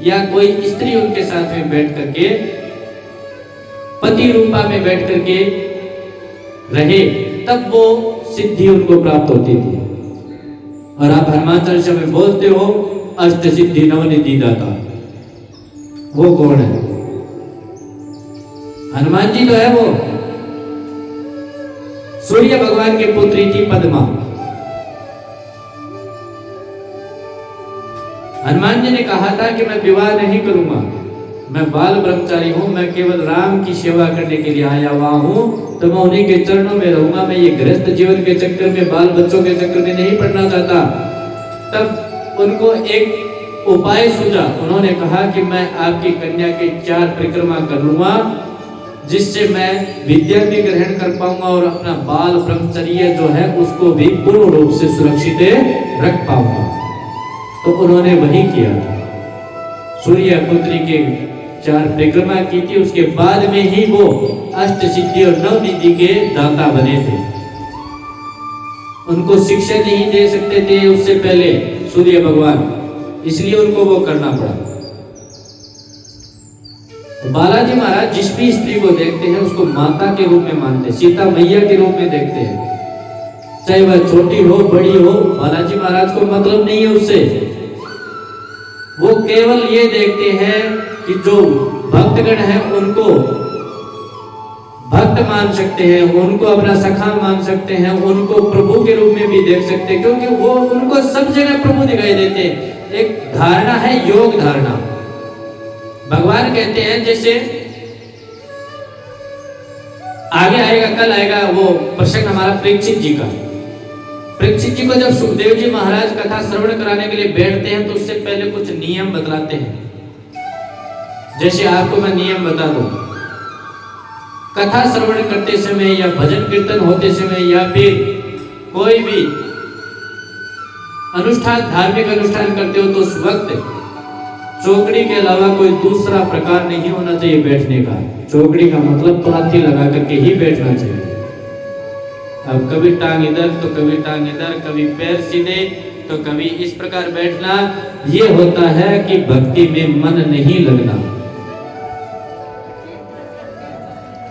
या कोई स्त्री उनके साथ में बैठ करके पति रूपा में बैठ करके रहे, तब वो सिद्धि उनको प्राप्त होती थी। और आप हनुमान चालीसा में बोलते हो अष्ट सिद्धि नवनिधि दाता, वो कौन है? हनुमान जी तो है वो। सूर्य भगवान की पुत्री थी पद्मा। हनुमान जी ने कहा था कि मैं विवाह नहीं करूंगा, मैं बाल ब्रह्मचारी हूं, मैं केवल राम की सेवा करने के लिए आया हुआ हूं, तो मैं उन्हीं के चरणों में रहूंगा, मैं ये गृहस्थ जीवन के चक्कर में, बाल बच्चों के चक्कर में नहीं पड़ना चाहता। तब उनको एक उपाय सूझा। उन्होंने कहा कि मैं आपकी कन्या के 4 परिक्रमा कर लूंगा, जिससे मैं विद्या भी ग्रहण कर पाऊंगा और अपना बाल ब्रह्मचर्य जो है उसको भी पूर्ण रूप से सुरक्षित रख पाऊंगा। तो उन्होंने वही किया, सूर्य पुत्री के 4 परिक्रमा की थी। उसके बाद में ही वो अष्ट सिद्धि और नवनिधि के दाता बने थे। उनको शिक्षा नहीं दे सकते थे उससे पहले सूर्य भगवान, इसलिए उनको वो करना पड़ा। तो बालाजी महाराज जिस भी स्त्री को देखते हैं उसको माता के रूप में मानते हैं, सीता मैया के रूप में देखते हैं। चाहे वह छोटी हो बड़ी हो, बालाजी महाराज को मतलब नहीं है उससे। वो केवल ये देखते हैं कि जो भक्तगण हैं उनको भक्त मान सकते हैं, उनको अपना सखा मान सकते हैं, उनको प्रभु के रूप में भी देख सकते हैं, क्योंकि वो उनको सब जगह प्रभु दिखाई देते हैं। एक धारणा है योग धारणा। भगवान कहते हैं, जैसे आगे आएगा, कल आएगा वो प्रसंग हमारा परीक्षित जी का। परीक्षित जी को जब सुखदेव जी महाराज कथा श्रवण कराने के लिए बैठते हैं तो उससे पहले कुछ नियम बतलाते हैं। जैसे आपको मैं नियम बता दूं, कथा श्रवण करते समय या भजन कीर्तन होते समय या फिर कोई भी अनुष्ठान, धार्मिक अनुष्ठान करते हो तो उस वक्त चौकड़ी के अलावा कोई दूसरा प्रकार नहीं होना चाहिए बैठने का। चौकड़ी का मतलब पलाथी लगा करके ही बैठना चाहिए। अब कभी टांग इधर तो कभी टांग इधर, कभी पैर सीधे तो कभी इस प्रकार बैठना, ये होता है कि भक्ति में मन नहीं लगना।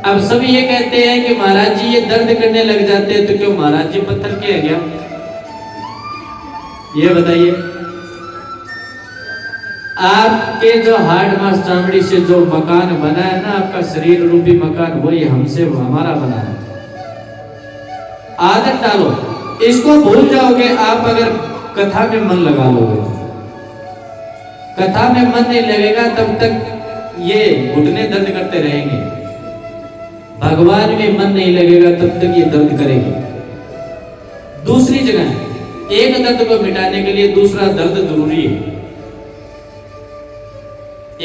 अब सभी ये कहते हैं कि महाराज जी ये दर्द करने लग जाते हैं, तो क्यों महाराज जी पत्थर के है क्या? ये बताइए। आपके जो हार्ड मांस चामड़ी से जो मकान बना है ना, आपका शरीर रूपी मकान, वही हमसे हमारा बना है। आदत डालो, इसको भूल जाओगे आप अगर कथा में मन लगा लोगे। कथा में मन नहीं लगेगा तब तक ये घुटने दर्द करते रहेंगे। भगवान में मन नहीं लगेगा तब तक ये दर्द करेंगे। दूसरी जगह एक दर्द को मिटाने के लिए दूसरा दर्द जरूरी है।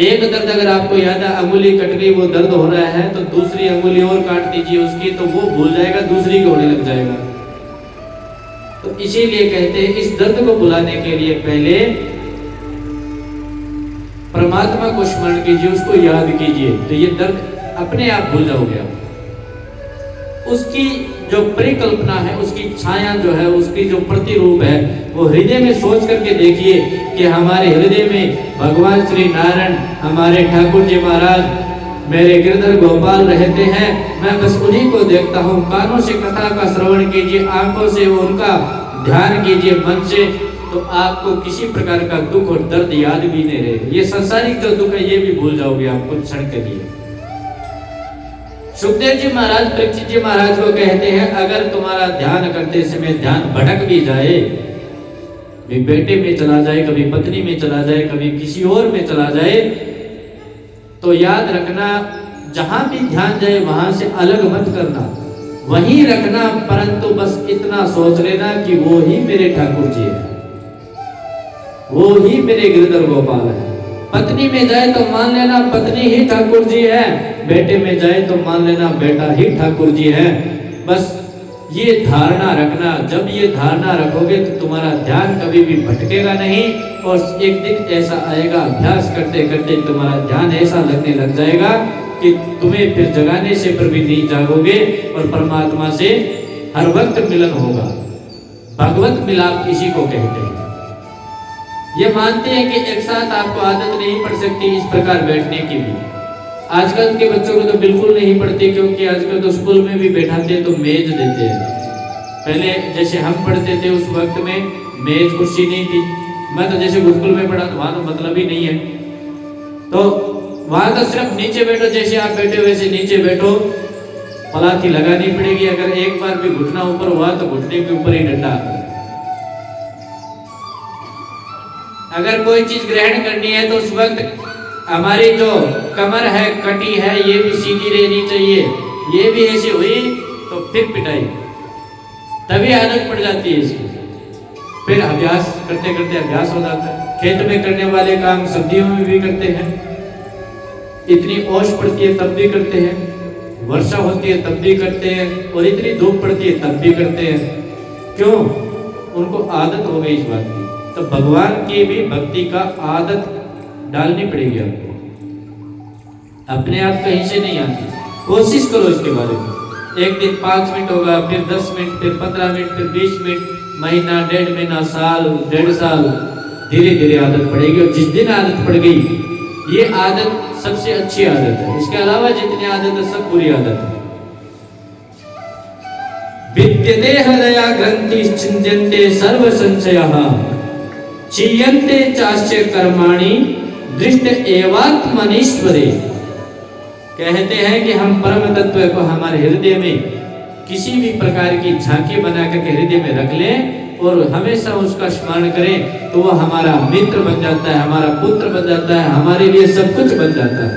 एक दर्द अगर आपको याद है, अंगुली कट गई, वो दर्द हो रहा है, तो दूसरी अंगुली और काट दीजिए उसकी, तो वो भूल जाएगा, दूसरी को होने लग जाएगा। तो इसीलिए कहते हैं इस दर्द को भुलाने के लिए पहले परमात्मा को स्मरण कीजिए, उसको याद कीजिए, तो ये दर्द अपने आप भूल जाओगे आप। उसकी जो परिकल्पना है, उसकी छाया जो है, उसकी जो प्रतिरूप है, वो हृदय में सोच करके देखिए कि हमारे हृदय में भगवान श्री नारायण, हमारे ठाकुर जी महाराज, मेरे गिरधर गोपाल रहते हैं। मैं बस उन्हीं को देखता हूँ। कानों से कथा का श्रवण कीजिए, आंखों से उनका ध्यान कीजिए, मन से, तो आपको किसी प्रकार का दुख और दर्द याद भी नहीं रहेगा। ये संसारिक जो दुख है ये भी भूल जाओगे आप कुछ क्षण के लिए। सुखदेव जी महाराज परीक्षित जी महाराज को कहते हैं, अगर तुम्हारा ध्यान करते समय ध्यान भटक भी जाए, कभी बेटे में चला जाए, कभी पत्नी में चला जाए, कभी किसी और में चला जाए, तो याद रखना जहां भी ध्यान जाए वहां से अलग मत करना, वहीं रखना, परंतु बस इतना सोच लेना कि वो ही मेरे ठाकुर जी है, वो ही मेरे गिरधर गोपाल है। पत्नी में जाए तो मान लेना पत्नी ही ठाकुर जी है, बेटे में जाए तो मान लेना बेटा ही ठाकुर जी है। बस ये धारणा रखना। जब ये धारणा रखोगे तो तुम्हारा ध्यान कभी भी भटकेगा नहीं, और एक दिन ऐसा आएगा अभ्यास करते करते तुम्हारा ध्यान ऐसा लगने लग जाएगा कि तुम्हें फिर जगाने से पर भी नहीं जागोगे, और परमात्मा से हर वक्त मिलन होगा। भगवत मिलाप इसी को कहते हैं। ये मानते हैं कि एक साथ आपको आदत नहीं पड़ सकती इस प्रकार बैठने की भी। आजकल के बच्चों को तो बिल्कुल नहीं पड़ती, क्योंकि आजकल तो स्कूल में भी बैठाते हैं तो मेज देते हैं। पहले जैसे हम पढ़ते थे उस वक्त में मेज कुर्सी नहीं थी। मैं तो जैसे गुरुकुल में पढ़ा, वहां तो मतलब ही नहीं है, तो वहां तो सिर्फ नीचे बैठो, जैसे आप बैठे वैसे नीचे बैठो, पलाथी लगानी पड़ेगी। अगर एक बार भी घुटना ऊपर हुआ तो घुटने के ऊपर ही डंडा। अगर कोई चीज ग्रहण करनी है तो उस वक्त हमारी जो कमर है, कटी है, ये भी सीधी रहनी चाहिए। ये भी ऐसी हुई तो फिर पिटाई, तभी आदत पड़ जाती है इसकी। फिर अभ्यास करते करते अभ्यास हो जाता है। खेत में करने वाले काम सर्दियों में भी करते हैं, इतनी ओस पड़ती है तब भी करते हैं, वर्षा होती है तब भी करते हैं, और इतनी धूप पड़ती है तब भी करते हैं। क्यों? उनको आदत हो गई इस बात की। तो भगवान की भी भक्ति का आदत डालनी पड़ेगी आपको, अपने आप कहीं से नहीं आती। कोशिश करो इसके बारे में। एक दिन 5 मिनट होगा, फिर 10 मिनट, फिर 15 मिनट, फिर 20 मिनट, महीना, 1.5 महीना, साल, 1.5 साल, धीरे धीरे आदत पड़ेगी। और जिस दिन आदत पड़ गई, ये आदत सबसे अच्छी आदत है। इसके अलावा जितनी आदत है सब बुरी आदत है। विद्यते हृदया ग्रंथि छिंद्यन्ते सर्व संशयः चीयन्ते चास्य कर्माणि दृष्ट एवात्मनीश्वरे। कहते हैं कि हम परम तत्व को हमारे हृदय में किसी भी प्रकार की झांकी बना करके हृदय में रख लें और हमेशा उसका स्मरण करें तो वह हमारा मित्र बन जाता है, हमारा पुत्र बन जाता है, हमारे लिए सब कुछ बन जाता है।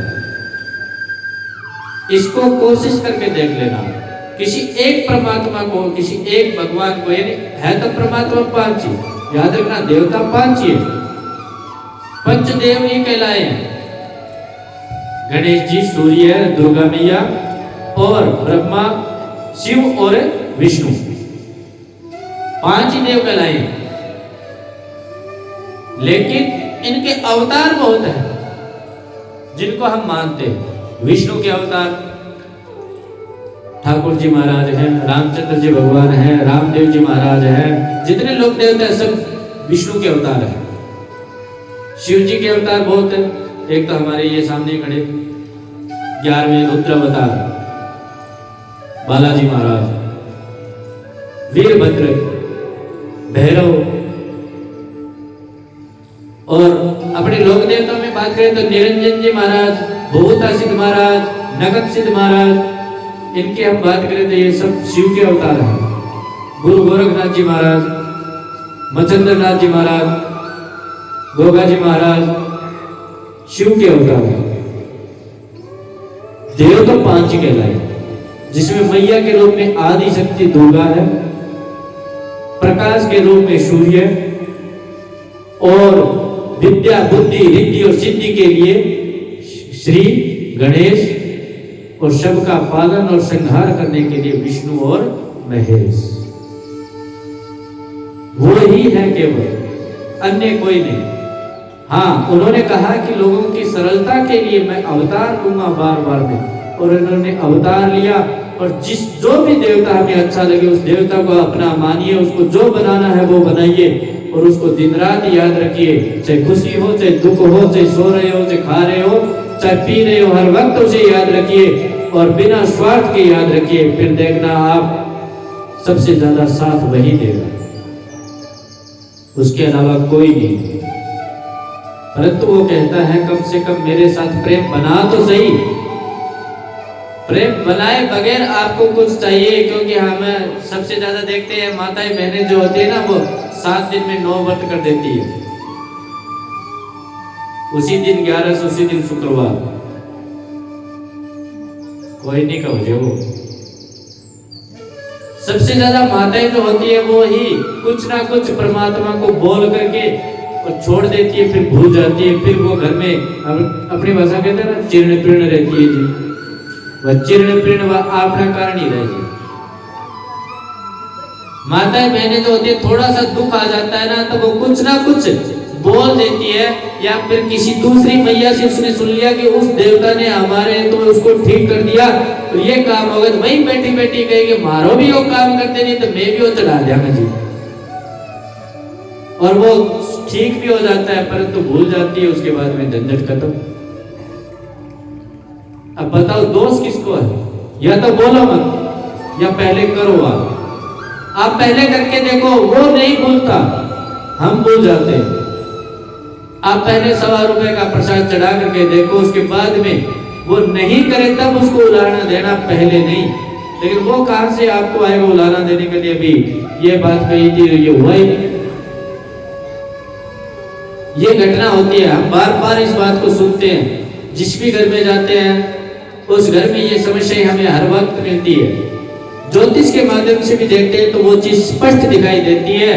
इसको कोशिश करके देख लेना। किसी एक परमात्मा को, किसी एक भगवान को, यानी है तो परमात्मा पांच ही, याद रखना देवता पांच ही है, पंचदेव ही कहलाए हैं। गणेश जी, सूर्य, दुर्गा मैया और ब्रह्मा, शिव और विष्णु, पांच ही देव कहलाए हैं। लेकिन इनके अवतार बहुत हैं जिनको हम मानते हैं। विष्णु के अवतार ठाकुर जी महाराज हैं, रामचंद्र जी भगवान हैं, रामदेव जी महाराज हैं, जितने लोग देवता हैं सब विष्णु के अवतार हैं। शिव जी के अवतार बहुत हैं। एक तो हमारे ये सामने खड़े 11वें रुद्र अवतार बालाजी महाराज, वीरभद्र, भैरव, और अपने लोक देवताओं में बात करें तो निरंजन जी महाराज, भूता सिद्ध महाराज, नगद सिद्ध महाराज, इनकी हम बात करें तो ये सब शिव के अवतार हैं। गुरु गोरखनाथ जी महाराज, मचंद्र नाथ जी महाराज, गोगा जी महाराज, शिव के अवतार हैं। देव तो पांच ही कहलाए, जिसमें मैया के रूप में आदि शक्ति दुर्गा है, प्रकाश के रूप में सूर्य, और विद्या, बुद्धि, रिद्धि और सिद्धि के लिए श्री गणेश, और सबका पालन और संहार करने के लिए विष्णु और महेश। वो ही है केवल, अन्य कोई नहीं। हाँ, उन्होंने कहा कि लोगों की सरलता के लिए मैं अवतार लूंगा बार बार में, और उन्होंने अवतार लिया। और जो भी देवता हमें अच्छा लगे उस देवता को अपना मानिए, उसको जो बनाना है वो बनाइए, और उसको दिन रात याद रखिए। चाहे खुशी हो, चाहे दुख हो, चाहे सो रहे हो, चाहे खा रहे हो, चाहे पी रहे हो, हर वक्त उसे याद रखिए और बिना स्वार्थ के याद रखिए। फिर देखना आप सबसे ज्यादा साथ वही देगा, उसके अलावा कोई नहीं। परंतु वो कहता है कम से कम मेरे साथ प्रेम बना तो सही। प्रेम बनाए बगैर आपको कुछ चाहिए, क्योंकि हम सबसे ज्यादा देखते हैं माताएं बहनें जो होती है ना, वो 7 दिन में 9 व्रत कर देती है। उसी दिन 11, उसी दिन शुक्रवार, कोई नहीं कहो जो वो सबसे ज्यादा माताएं जो होती है वो ही कुछ ना कुछ परमात्मा को बोल करके और छोड़ देती है, फिर भूल जाती है। फिर वो घर में अपनी भाषा कहते हैं ना, जीर्ण पीर्ण रहती है जी, वह जीर्ण पीर्ण वह आपना कारण ही रह जाए। माताएं बहनें जो होती है, थोड़ा सा दुख आ जाता है ना, तो वो कुछ ना कुछ बोल देती है, या फिर किसी दूसरी मैया से उसने सुन लिया कि उस देवता ने हमारे तो उसको ठीक कर दिया और ये काम हो गया, तो वही बैठी बैठी कहेगी मारो भी वो काम करते नहीं तो मैं भी वो चढ़ा दिया जी, और वो ठीक भी हो जाता है, परंतु भूल जाती है। उसके बाद में झंझट खत्म। अब बताओ दोष किसको है? या तो बोलो मत, या पहले करो। आप पहले करके देखो, वो नहीं भूलता, हम भूल जाते हैं। आप पहले 1.25 रुपए का प्रसाद चढ़ा करके देखो, उसके बाद में वो नहीं करे तब उसको उलाहना देना, पहले नहीं। लेकिन वो कहां से आपको आएगा उलाहना देने के लिए? भी ये बात कही थी, ये हुआ ही नहीं। ये घटना होती है, हम बार बार इस बात को सुनते हैं। जिस भी घर में जाते हैं उस घर में ये समस्या हमें हर वक्त मिलती है। ज्योतिष के माध्यम से भी देखते हैं तो वो चीज स्पष्ट दिखाई देती है।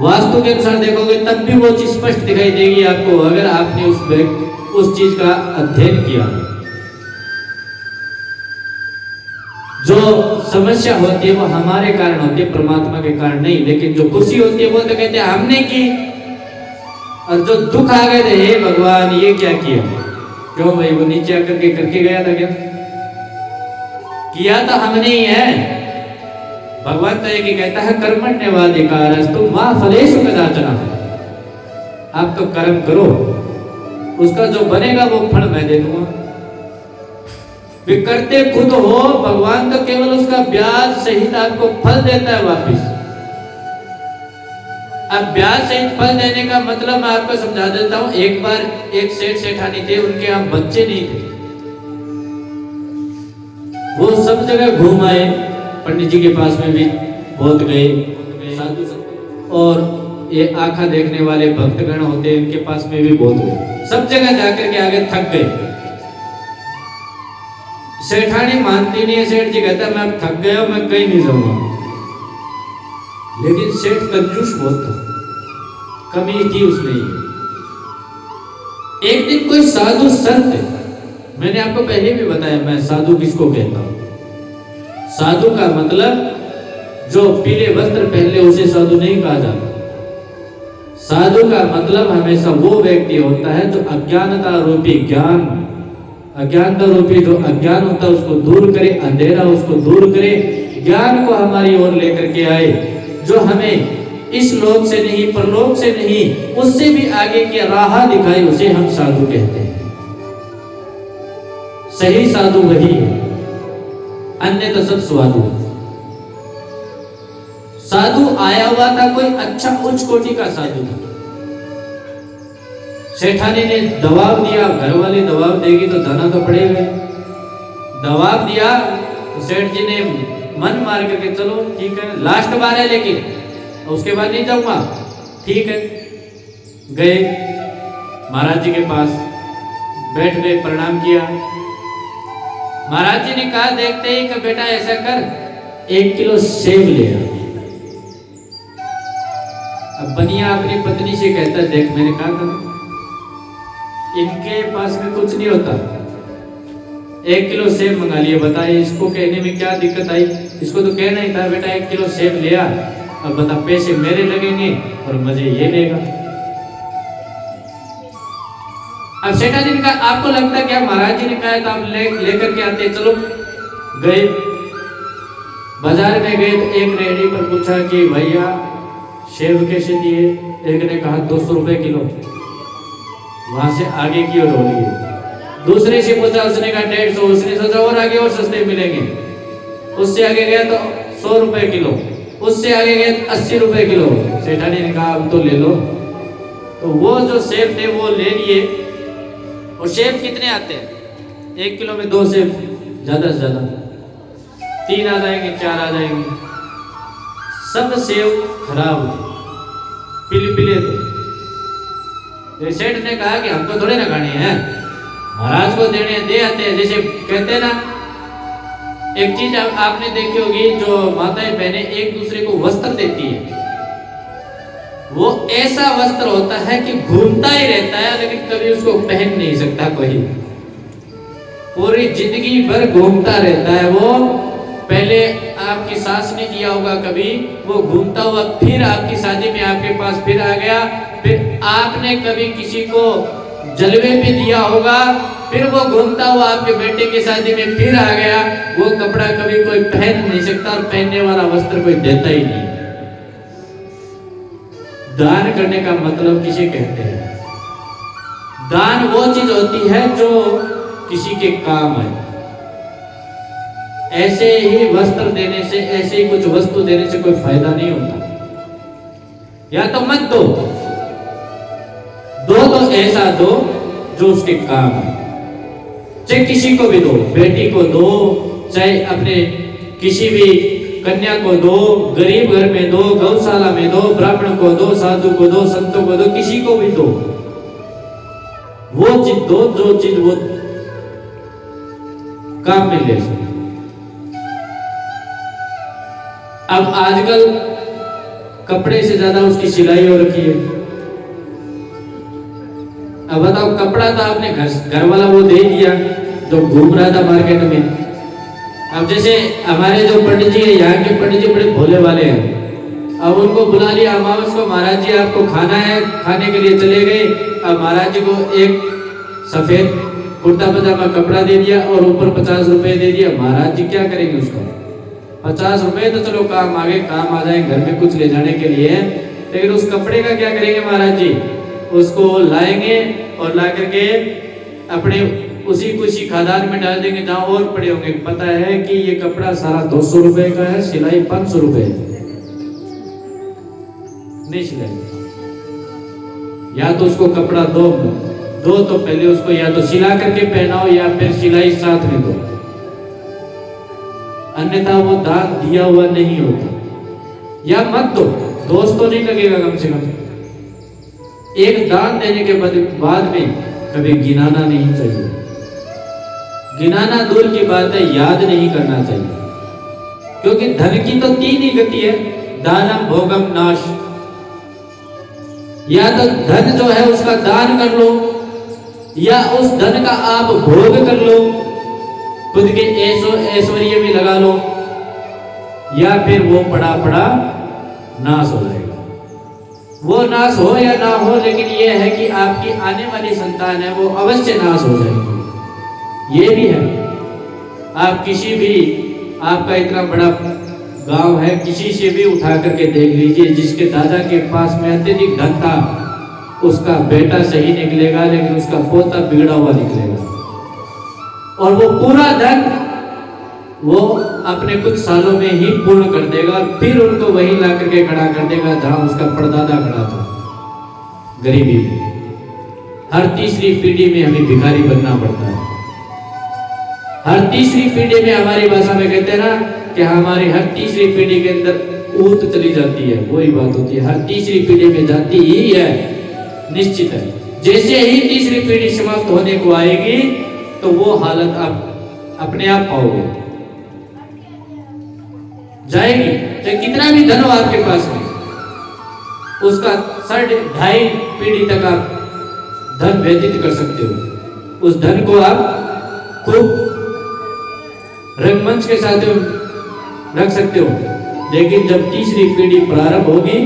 वास्तु के अनुसार देखोगे तब भी वो चीज स्पष्ट दिखाई देगी आपको, अगर आपने उस चीज का अध्ययन किया। जो समस्या होती है वो हमारे कारण होती है, परमात्मा के कारण नहीं। लेकिन जो खुशी होती है वो तो कहते हैं हमने की, और जो दुख आ गए थे, हे भगवान ये क्या किया? क्यों भाई, वो नीचे आकर के करके गया था क्या? किया तो हमने ही है। भगवान तो एक ही कहता है कर्मण्यवाधिकारस्तु मा फलेषु कदाचन। आप तो कर्म करो, उसका जो बनेगा वो फल मैं दे दूंगा। वे करते खुद हो, भगवान तो केवल उसका ब्याज सहित आपको फल देता है वापिस। अब ब्याज सहित फल देने का मतलब मैं आपको समझा देता हूं। एक बार एक सेठ सेठानी थे, उनके यहाँ बच्चे नहीं थे। वो सब जगह घूम आए, पंडित जी के पास में भी बहुत गए, साधु संत और ये आंखा देखने वाले भक्तगण होते हैं, इनके पास में भी बहुत गए। सब जगह जाकर के आगे थक गए। सेठानी मानती नहीं है। सेठ जी कहता है मैं अब थक गया, मैं कहीं नहीं जाऊंगा। लेकिन सेठ कंजूस बहुत था, कमी थी उसमें। एक दिन कोई साधु संत, मैंने आपको पहले भी बताया मैं साधु किसको कहता हूं। साधु का मतलब जो पीले वस्त्र पहले उसे साधु नहीं कहा जाता। साधु का मतलब हमेशा वो व्यक्ति होता है जो अज्ञानता रूपी ज्ञान, अज्ञानता रूपी जो अज्ञान होता है उसको दूर करे, अंधेरा उसको दूर करे, ज्ञान को हमारी ओर लेकर के आए, जो हमें इस लोक से नहीं परलोक से नहीं उससे भी आगे की राह दिखाई, उसे हम साधु कहते हैं। सही साधु वही है, अन्य तो सब स्वाधु। साधु आया हुआ था कोई अच्छा उच्च कोटि का साधु था। सेठानी ने दबाव दिया, घर वाले दबाव देगी तो जाना तो पड़ेगा। दबाव दिया तो सेठ जी ने मन मार करके चलो ठीक है, लास्ट बार है लेकिन उसके बाद नहीं जाऊंगा, ठीक है। गए महाराज जी के पास, बैठ गए, प्रणाम किया। महाराज जी ने कहा देखते ही कि बेटा ऐसा कर, 1 किलो सेब ले आ। अब बनिया अपनी पत्नी से कहता है देख मैंने कहा था इनके पास में कुछ नहीं होता, 1 किलो सेब मंगा लिए, बताइए इसको कहने में क्या दिक्कत आई। इसको तो कहना ही था बेटा 1 किलो सेब ले आ, अब बता पैसे मेरे लगेंगे और मजे ये लेगा। अब सेठा जी ने कहा आपको लगता है क्या महाराज जी ने कहा तो आप लेकर के आते, चलो। गए बाजार में गए तो एक रेहड़ी पर पूछा कि भैया सेब कैसे दिए। एक ने कहा 200 रुपए किलो, वहां से आगे की ओर हो लिए। दूसरे से पूछा, उसने कहा 150, उसने सोचा और आगे और सस्ते मिलेंगे। उससे आगे गया तो 100 रुपए किलो, उससे आगे गए 80 रुपए किलो। सेठानी ने कहा अब तो ले लो। तो वो जो सेब थे वो ले लिए। और सेब कितने आते हैं? 1 किलो में 2 सेब, ज्यादा से ज्यादा 3 आ जाएंगे, 4 आ जाएंगे। सब सेब खराब थे, पीले पीले थे। सेठ ने कहा कि हमको थोड़े ना खाने हैं, महाराज को देने दे आते हैं। जैसे कहते हैं ना, एक चीज आपने देखी होगी, जो माताएं बहनें एक दूसरे को वस्त्र देती है, वो ऐसा वस्त्र होता है कि घूमता ही रहता है लेकिन कभी उसको पहन नहीं सकता कोई, पूरी जिंदगी भर घूमता रहता है। वो पहले आपकी सास ने दिया होगा कभी, वो घूमता हुआ फिर आपकी शादी में आपके पास फिर आ गया, फिर आपने कभी किसी को जलवे पे दिया होगा, फिर वो घूमता हुआ आपके बेटे की शादी में फिर आ गया। वो कपड़ा कभी कोई पहन नहीं सकता और पहनने वाला वस्त्र कोई देता ही नहीं। दान करने का मतलब किसे कहते हैं? दान वो चीज होती है जो किसी के काम है। ऐसे ही वस्त्र देने से, ऐसे ही कुछ वस्तु देने से कोई फायदा नहीं होता। या तो मत दो, दो तो ऐसा दो जो उसके काम है। चाहे किसी को भी दो, बेटी को दो, चाहे अपने किसी भी कन्या को दो, गरीब घर में दो, गौशाला में दो, ब्राह्मण को दो, साधु को दो, संतों को दो, किसी को भी दो। वो चीज दो जो चीज वो काम में ले सके। अब आजकल कपड़े से ज्यादा उसकी सिलाई हो रखी है। अब बताओ, कपड़ा तो आपने घर वाला वो दे दिया जो घूम रहा था मार्केट में। अब जैसे हमारे जो पंडित जी है, यहाँ के पंडित जी बड़े भोले वाले हैं। अब उनको बुला लिया अमावस को, महाराज जी आपको खाना है, खाने के लिए चले गए। अब महाराज जी को एक सफेद कुर्ता पजामा कपड़ा दे दिया और ऊपर 50 रुपए दे दिया। महाराज जी क्या करेंगे उसका? 50 रुपए तो चलो काम आगे काम आ जाए घर में कुछ ले जाने के लिए, लेकिन उस कपड़े का क्या करेंगे महाराज जी? उसको लाएंगे और ला करके अपने उसी को उसी खादान में डाल देंगे जहां और पड़े होंगे। पता है कि ये कपड़ा सारा 200 रुपए का है, सिलाई 500 रुपए है, नहीं सिलाई। या तो उसको कपड़ा दो तो पहले उसको या तो सिला करके पहनाओ या फिर सिलाई साथ में दो, अन्यथा वो दान दिया हुआ नहीं होता। या मत दो, दोस्त तो नहीं लगेगा कम से कम। एक दान देने के बाद में कभी गिनाना नहीं चाहिए। गिनाना दूर की बात है, याद नहीं करना चाहिए। क्योंकि धन की तो 3 ही गति है, दानम भोगम नाश। या तो धन जो है उसका दान कर लो, या उस धन का आप भोग कर लो, खुद के ऐश्वर्य में लगा लो, या फिर वो पड़ा पड़ा नाश हो जाएगा। वो नाश हो या ना हो, लेकिन ये है कि आपकी आने वाली संतान है वो अवश्य नाश हो जाएगी। ये भी है। आप किसी भी, आपका इतना बड़ा गांव है, किसी से भी उठा करके देख लीजिए, जिसके दादा के पास में अत्यधिक धन था, उसका बेटा सही निकलेगा लेकिन उसका पोता बिगड़ा हुआ निकलेगा। और वो पूरा धन वो अपने कुछ सालों में ही पूर्ण कर देगा और फिर उनको वहीं ला करके खड़ा कर देगा जहां उसका परदादा खड़ा था, गरीबी में। हर तीसरी पीढ़ी में हमें भिखारी बनना पड़ता है। हर तीसरी पीढ़ी में, हमारी भाषा में कहते हैं ना कि हमारी हर तीसरी पीढ़ी के अंदर ऊत चली जाती है, वही बात होती है। हर तीसरी पीढ़ी में जाती ही है, निश्चित है। जैसे ही तीसरी पीढ़ी समाप्त होने को आएगी तो वो हालत आप अपने आप पाओगे, जाएगी। चाहे कितना भी धन हो आपके पास में, उसका 2.5 पीढ़ी तक आप धन व्यतीत कर सकते हो। उस धन को आप खूब रंगमंच के साथ रख सकते हो, लेकिन जब तीसरी पीढ़ी प्रारंभ होगी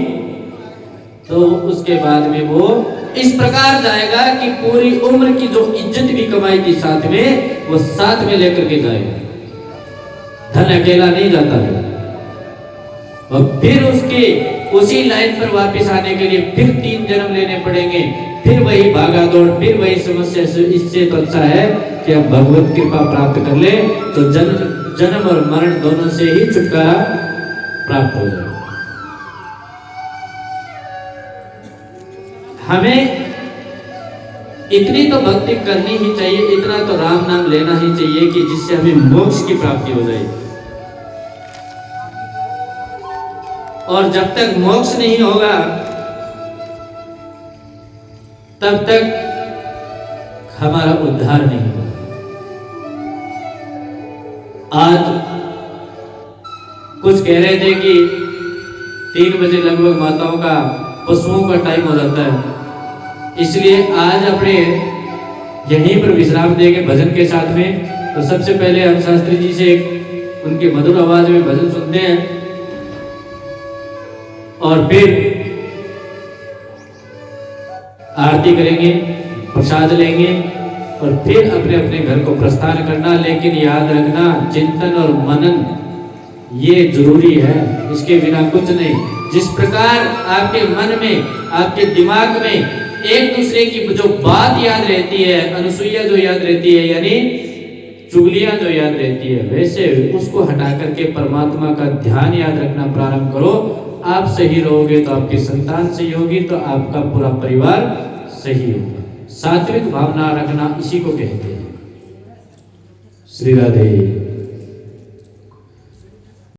तो उसके बाद में वो इस प्रकार जाएगा कि पूरी उम्र की जो इज्जत भी कमाई थी साथ में, वो साथ में लेकर के जाएगा। धन अकेला नहीं जाता है। और फिर उसके उसी लाइन पर वापस आने के लिए फिर 3 जन्म लेने पड़ेंगे, फिर वही भागा दौड़, फिर वही समस्या। इससे तो अच्छा है कि आप भगवत कृपा प्राप्त कर ले तो जन्म और मरण दोनों से ही छुटकारा प्राप्त हो जाए। हमें इतनी तो भक्ति करनी ही चाहिए, इतना तो राम नाम लेना ही चाहिए कि जिससे हमें मोक्ष की प्राप्ति हो जाए। और जब तक मोक्ष नहीं होगा तब तक हमारा उद्धार नहीं होगा। आज कुछ कह रहे थे कि 3 बजे लगभग माताओं का, पशुओं का टाइम हो जाता है, इसलिए आज अपने यहीं पर विश्राम देंगे भजन के साथ में। तो सबसे पहले हम शास्त्री जी से उनकी मधुर आवाज में भजन सुनते हैं और फिर आरती करेंगे, प्रसाद लेंगे और फिर अपने अपने घर को प्रस्थान करना। लेकिन याद रखना, चिंतन और मनन ये जरूरी है, इसके बिना कुछ नहीं। जिस प्रकार आपके मन में, आपके दिमाग में एक दूसरे की जो बात याद रहती है, अनुसुईया जो याद रहती है, यानी चुगलियां जो याद रहती है, वैसे उसको हटा करके परमात्मा का ध्यान याद रखना प्रारंभ करो। आप सही रहोगे तो आपकी संतान सही होगी, तो आपका पूरा परिवार सही होगा। सात्विक भावना रखना इसी को कहते हैं। श्री राधे।